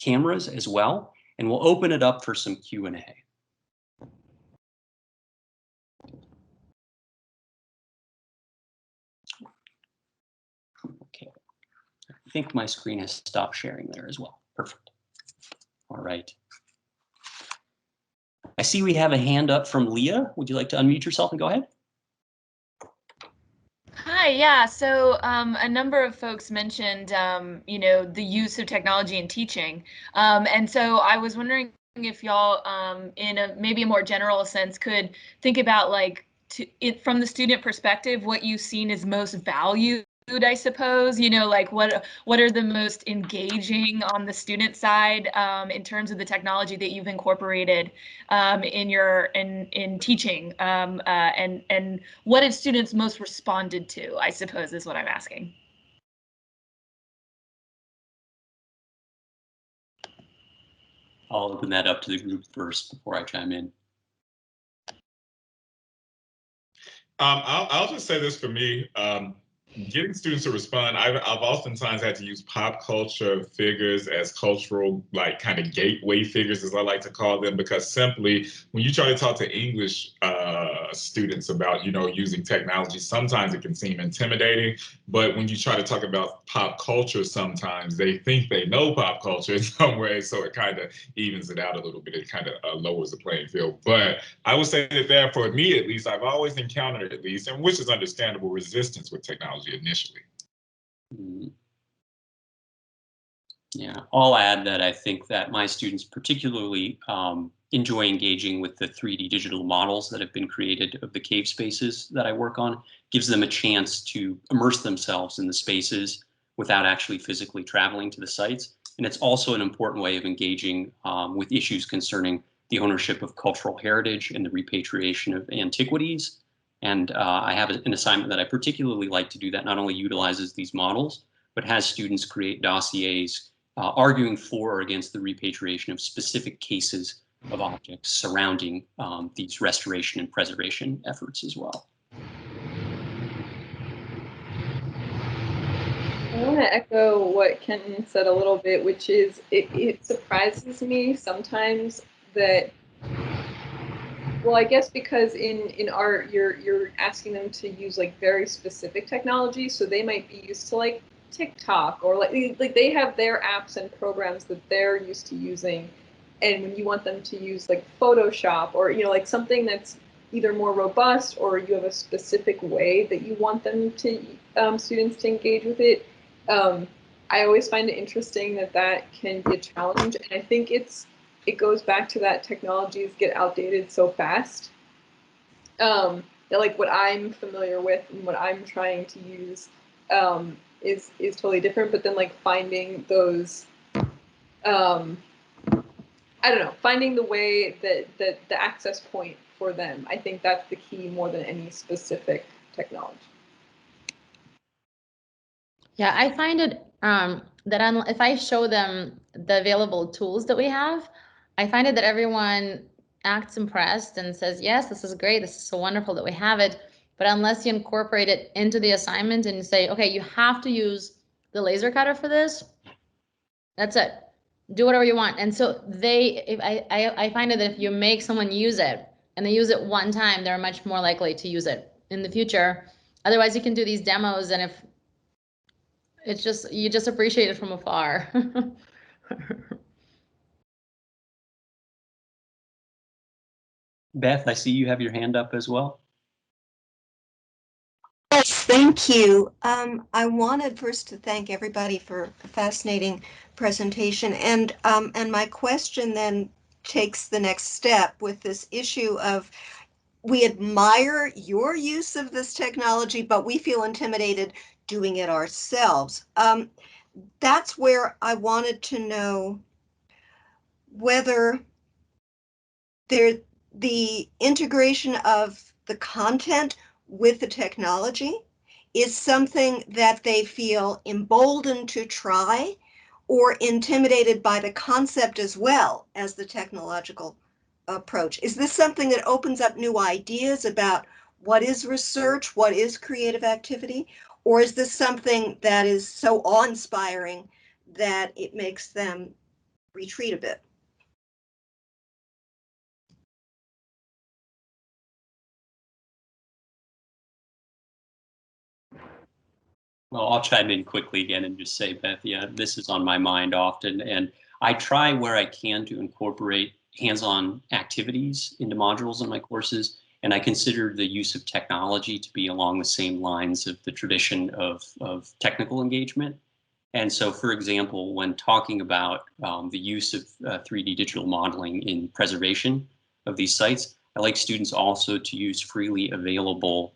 cameras as well, and we'll open it up for some Q&A. Okay, I think my screen has stopped sharing there as well. Perfect. All right. I see we have a hand up from Leah. Would you like to unmute yourself and go ahead? Hi, yeah. So a number of folks mentioned, you know, the use of technology in teaching. And so I was wondering if y'all, in a maybe a more general sense, could think about like from the student perspective, what you've seen is most valued, I suppose, you know, like what are the most engaging on the student side in terms of the technology that you've incorporated in teaching, and what have students most responded to, I suppose, is what I'm asking. I'll open that up to the group first before I chime in. I'll just say this for me. Getting students to respond, I've oftentimes had to use pop culture figures as cultural, like kind of gateway figures, as I like to call them, because simply when you try to talk to English students about, using technology, sometimes it can seem intimidating. But when you try to talk about pop culture, sometimes they think they know pop culture in some way, so it kind of evens it out a little bit. It kind of lowers the playing field. But I would say that there, for me at least, I've always encountered at least, and which is understandable, resistance with technology initially. Yeah, I'll add that I think that my students particularly enjoy engaging with the 3D digital models that have been created of the cave spaces that I work on. Gives them a chance to immerse themselves in the spaces without actually physically traveling to the sites. And it's also an important way of engaging with issues concerning the ownership of cultural heritage and the repatriation of antiquities. And I have an assignment that I particularly like to do that not only utilizes these models, but has students create dossiers arguing for or against the repatriation of specific cases of objects surrounding these restoration and preservation efforts as well. I want to echo what Kenton said a little bit, which is it surprises me sometimes that, well, I guess because in art you're asking them to use like very specific technology, so they might be used to like TikTok or like they have their apps and programs that they're used to using, and when you want them to use like Photoshop or like something that's either more robust or you have a specific way that you want them to students to engage with it, I always find it interesting that can be a challenge, and I think it goes back to that technologies get outdated so fast. That like what I'm familiar with and what I'm trying to use is totally different. But then like finding those, I don't know, finding the way that the access point for them, I think that's the key more than any specific technology. Yeah, I find it that if I show them the available tools that we have, I find it that everyone acts impressed and says, yes, this is great. This is so wonderful that we have it. But unless you incorporate it into the assignment and say, okay, you have to use the laser cutter for this, that's it. Do whatever you want. And so I find it that if you make someone use it and they use it one time, they're much more likely to use it in the future. Otherwise, you can do these demos, and if it's just, you just appreciate it from afar. Beth, I see you have your hand up as well. Yes, thank you. I wanted first to thank everybody for a fascinating presentation, and my question then takes the next step with this issue of, we admire your use of this technology, but we feel intimidated doing it ourselves. That's where I wanted to know whether the integration of the content with the technology is something that they feel emboldened to try, or intimidated by the concept as well as the technological approach. Is this something that opens up new ideas about what is research, what is creative activity, or is this something that is so awe-inspiring that it makes them retreat a bit? Well, I'll chime in quickly again and just say, Beth, yeah, this is on my mind often, and I try where I can to incorporate hands-on activities into modules in my courses, and I consider the use of technology to be along the same lines of the tradition of technical engagement. And so, for example, when talking about the use of 3D digital modeling in preservation of these sites, I like students also to use freely available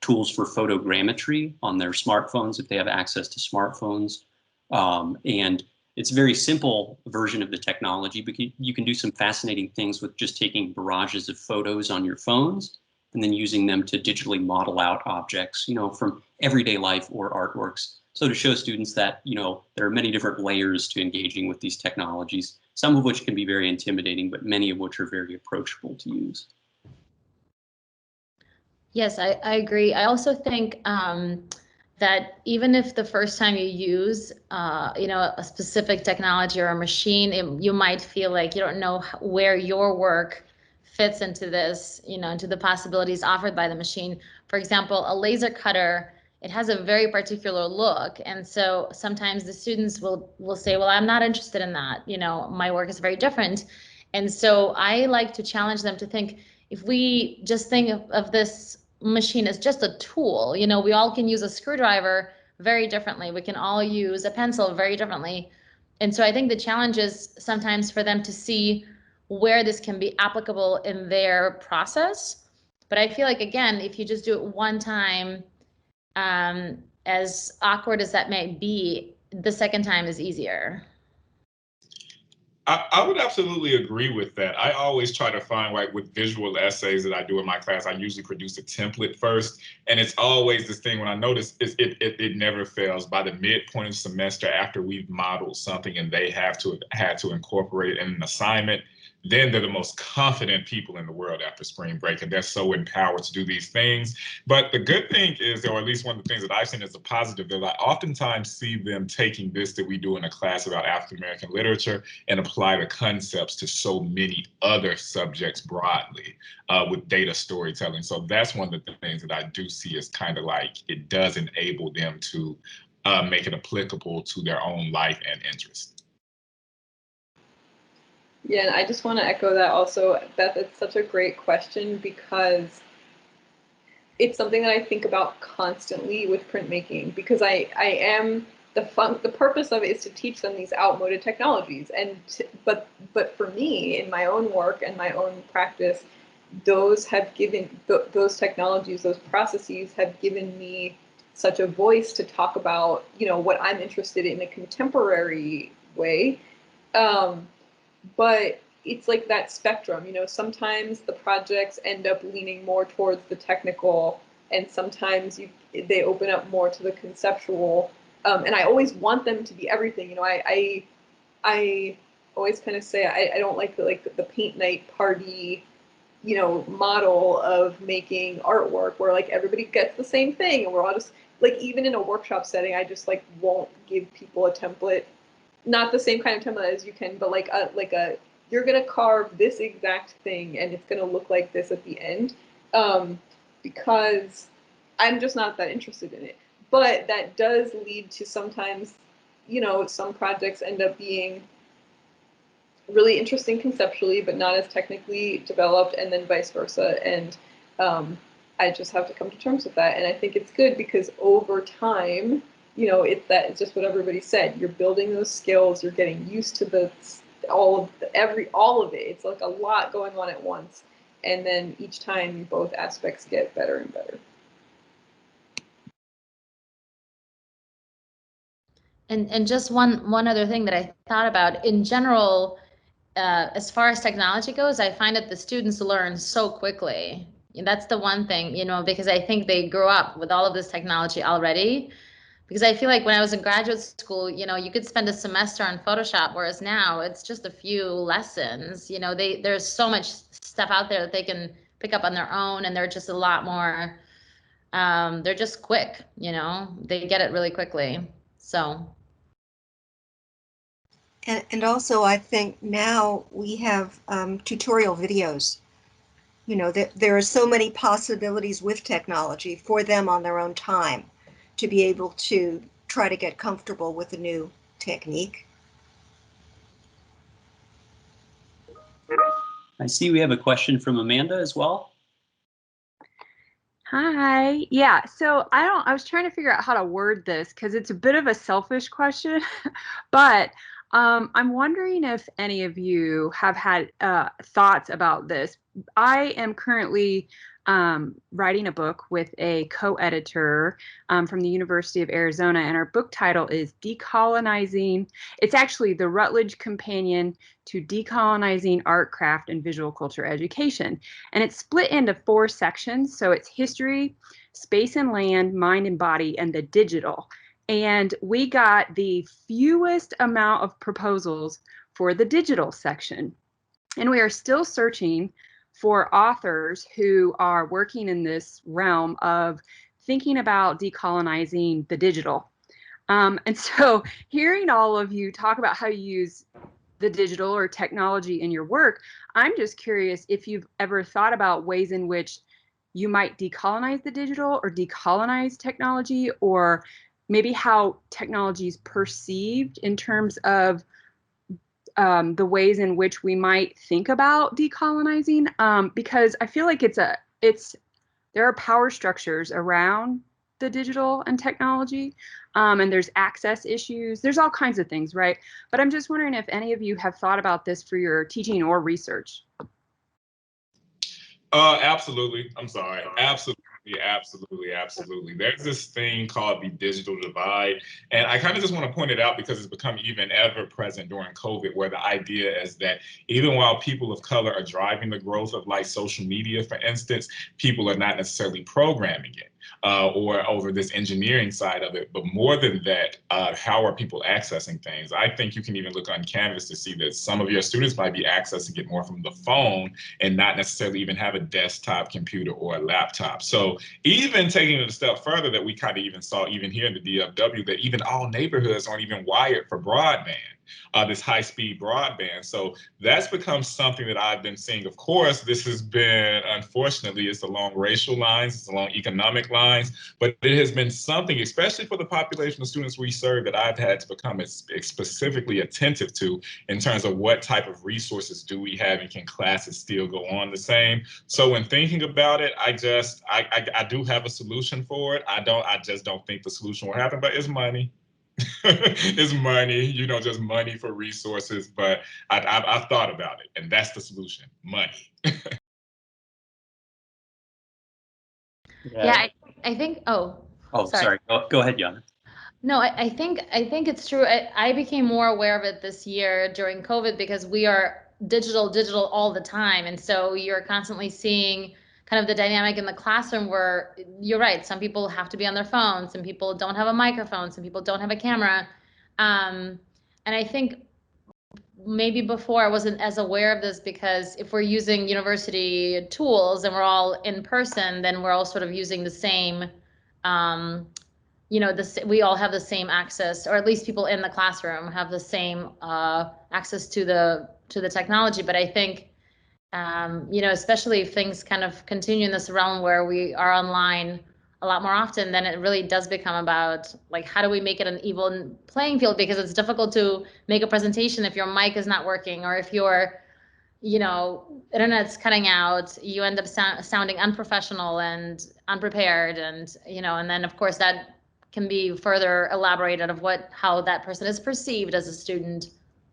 tools for photogrammetry on their smartphones if they have access to smartphones. And it's a very simple version of the technology, but you can do some fascinating things with just taking barrages of photos on your phones and then using them to digitally model out objects, from everyday life or artworks. So to show students that, there are many different layers to engaging with these technologies, some of which can be very intimidating, but many of which are very approachable to use. Yes, I agree. I also think that even if the first time you use, a specific technology or a machine, you might feel like you don't know where your work fits into this, into the possibilities offered by the machine. For example, a laser cutter, it has a very particular look. And so sometimes the students will say, well, I'm not interested in that. My work is very different. And so I like to challenge them to think, if we just think of this machine as just a tool, we all can use a screwdriver very differently. We can all use a pencil very differently. And so I think the challenge is sometimes for them to see where this can be applicable in their process. But I feel like, again, if you just do it one time, as awkward as that may be, the second time is easier. I would absolutely agree with that. I always try to find, like, with visual essays that I do in my class, I usually produce a template first. And it's always this thing when I notice it never fails. By the midpoint of the semester, after we've modeled something and they had to incorporate it in an assignment, then they're the most confident people in the world after spring break, and they're so empowered to do these things. But the good thing is, or at least one of the things that I've seen as a positive, that I oftentimes see them taking this that we do in a class about African American literature and apply the concepts to so many other subjects broadly with data storytelling. So that's one of the things that I do see as kind of like it does enable them to make it applicable to their own life and interest. Yeah, and I just want to echo that also, Beth. It's such a great question because it's something that I think about constantly with printmaking, because I am the purpose of it is to teach them these outmoded technologies, and but for me in my own work and my own practice, those have given those technologies, those processes have given me such a voice to talk about what I'm interested in a contemporary way. But it's like that spectrum, sometimes the projects end up leaning more towards the technical, and sometimes they open up more to the conceptual. And I always want them to be everything. I always kind of say I don't like the paint night party, model of making artwork where like everybody gets the same thing and we're all just like, even in a workshop setting, I just like won't give people a template. Not the same kind of template as you can, but like a you're gonna carve this exact thing and it's gonna look like this at the end, because I'm just not that interested in it. But that does lead to sometimes, some projects end up being really interesting conceptually, but not as technically developed, and then vice versa. And I just have to come to terms with that. And I think it's good because over time, it's just what everybody said. You're building those skills. You're getting used to all of it. It's like a lot going on at once, and then each time both aspects get better and better. And just one other thing that I thought about in general, as far as technology goes, I find that the students learn so quickly. And that's the one thing, because I think they grew up with all of this technology already. Because I feel like when I was in graduate school, you could spend a semester on Photoshop, whereas now it's just a few lessons. There's so much stuff out there that they can pick up on their own, and they're just a lot more, they're just quick, they get it really quickly. So. And also, I think now we have tutorial videos. There are so many possibilities with technology for them on their own time to be able to try to get comfortable with a new technique. I see we have a question from Amanda as well. Hi. Yeah. So I was trying to figure out how to word this because it's a bit of a selfish question, but I'm wondering if any of you have had thoughts about this. I am currently writing a book with a co-editor from the University of Arizona, and our book title is Decolonizing. It's actually the Rutledge Companion to Decolonizing Art, Craft, and Visual Culture Education. And it's split into 4 sections. So it's history, space and land, mind and body, and the digital. And we got the fewest amount of proposals for the digital section. And we are still searching for authors who are working in this realm of thinking about decolonizing the digital. And so hearing all of you talk about how you use the digital or technology in your work, I'm just curious if you've ever thought about ways in which you might decolonize the digital or decolonize technology, or maybe how technology is perceived in terms of the ways in which we might think about decolonizing, because I feel like there are power structures around the digital and technology, and there's access issues. There's all kinds of things, right? But I'm just wondering if any of you have thought about this for your teaching or research. Absolutely. I'm sorry. Absolutely. There's this thing called the digital divide. And I kind of just want to point it out because it's become even ever present during COVID, where the idea is that even while people of color are driving the growth of like social media, for instance, people are not necessarily programming it. Or over this engineering side of it. But more than that, how are people accessing things? I think you can even look on Canvas to see that some of your students might be accessing it more from the phone and not necessarily even have a desktop computer or a laptop. So even taking it a step further, that we kind of even saw even here in the DFW, that even all neighborhoods aren't even wired for broadband. This high-speed broadband. So that's become something that I've been seeing. Of course, this has been, unfortunately, it's along racial lines, it's along economic lines, but it has been something, especially for the population of students we serve, that I've had to become specifically attentive to in terms of what type of resources do we have and can classes still go on the same. So when thinking about it, I do have a solution for it. I just don't think the solution will happen, but it's money. It's money, just money for resources. But I've thought about it, and that's the solution: money. Yeah, I think. Oh, sorry. Go ahead, Yana. No, I think it's true. I became more aware of it this year during COVID because we are digital all the time, and so you're constantly seeing kind of the dynamic in the classroom where you're right. Some people have to be on their phone. Some people don't have a microphone. Some people don't have a camera. And I think maybe before I wasn't as aware of this because if we're using university tools and we're all in person, then we're all sort of using the same, we all have the same access, or at least people in the classroom have the same access to the technology. But I think, especially if things kind of continue in this realm where we are online a lot more often, then it really does become about like, how do we make it an even playing field? Because it's difficult to make a presentation if your mic is not working, or if your, internet's cutting out, you end up sounding unprofessional and unprepared. And, and then of course that can be further elaborated of how that person is perceived as a student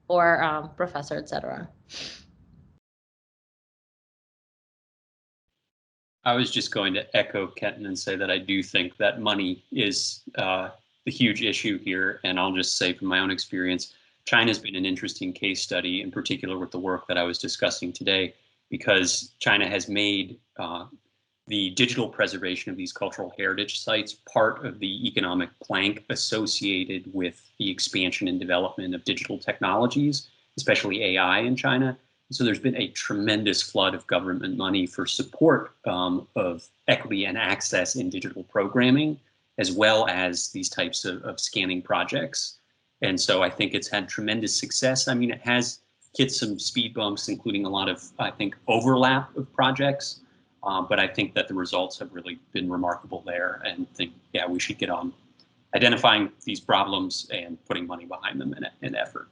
or professor, et cetera. I was just going to echo Kenton and say that I do think that money is the huge issue here. And I'll just say from my own experience, China's been an interesting case study, in particular with the work that I was discussing today, because China has made the digital preservation of these cultural heritage sites part of the economic plank associated with the expansion and development of digital technologies, especially AI in China. So there's been a tremendous flood of government money for support of equity and access in digital programming, as well as these types of scanning projects. And so I think it's had tremendous success. I mean, it has hit some speed bumps, including a lot of, I think, overlap of projects. But I think that the results have really been remarkable there, and think, yeah, we should get on identifying these problems and putting money behind them and effort.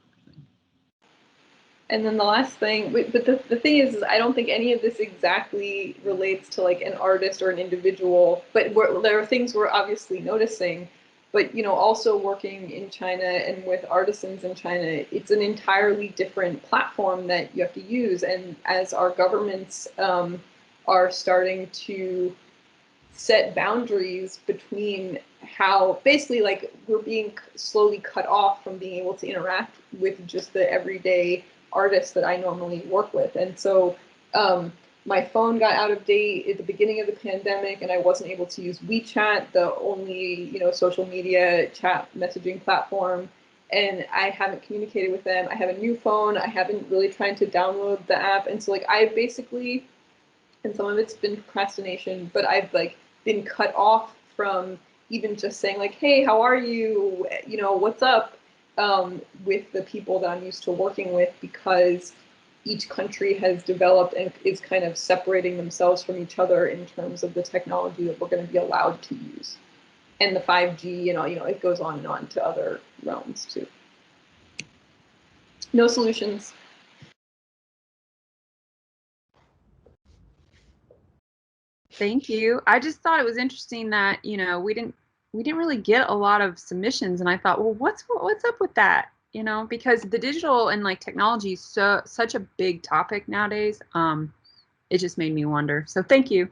And then the last thing, but the thing is I don't think any of this exactly relates to like an artist or an individual, but there are things we're obviously noticing. But, also working in China and with artisans in China, it's an entirely different platform that you have to use. And as our governments are starting to set boundaries between how basically like we're being slowly cut off from being able to interact with just the everyday artists that I normally work with. And so my phone got out of date at the beginning of the pandemic, and I wasn't able to use WeChat, the only social media chat messaging platform, and I haven't communicated with them. I have a new phone. I haven't really tried to download the app, and so like I basically and some of it's been procrastination, but I've like been cut off from even just saying like, hey, how are you? You know, what's up? With the people that I'm used to working with, because each country has developed and is kind of separating themselves from each other in terms of the technology that we're going to be allowed to use. And the 5G, it goes on and on to other realms too. No solutions. Thank you. I just thought it was interesting that, we didn't really get a lot of submissions, and I thought, well, what's up with that? Because the digital and like technology is such a big topic nowadays. It just made me wonder. So thank you.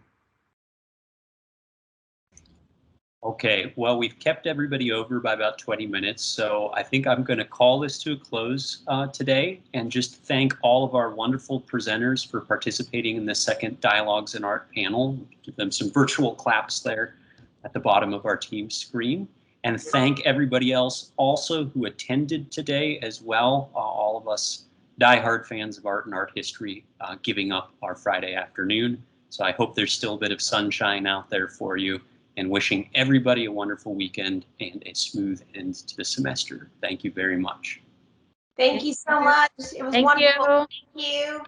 Okay, well, we've kept everybody over by about 20 minutes, so I think I'm going to call this to a close today and just thank all of our wonderful presenters for participating in the second Dialogues in Art panel. Give them some virtual claps there at the bottom of our team screen. And thank everybody else also who attended today as well, all of us diehard fans of art and art history giving up our Friday afternoon. So I hope there's still a bit of sunshine out there for you, and wishing everybody a wonderful weekend and a smooth end to the semester. Thank you very much. Thank you so much. It was Thank wonderful. you. Thank you.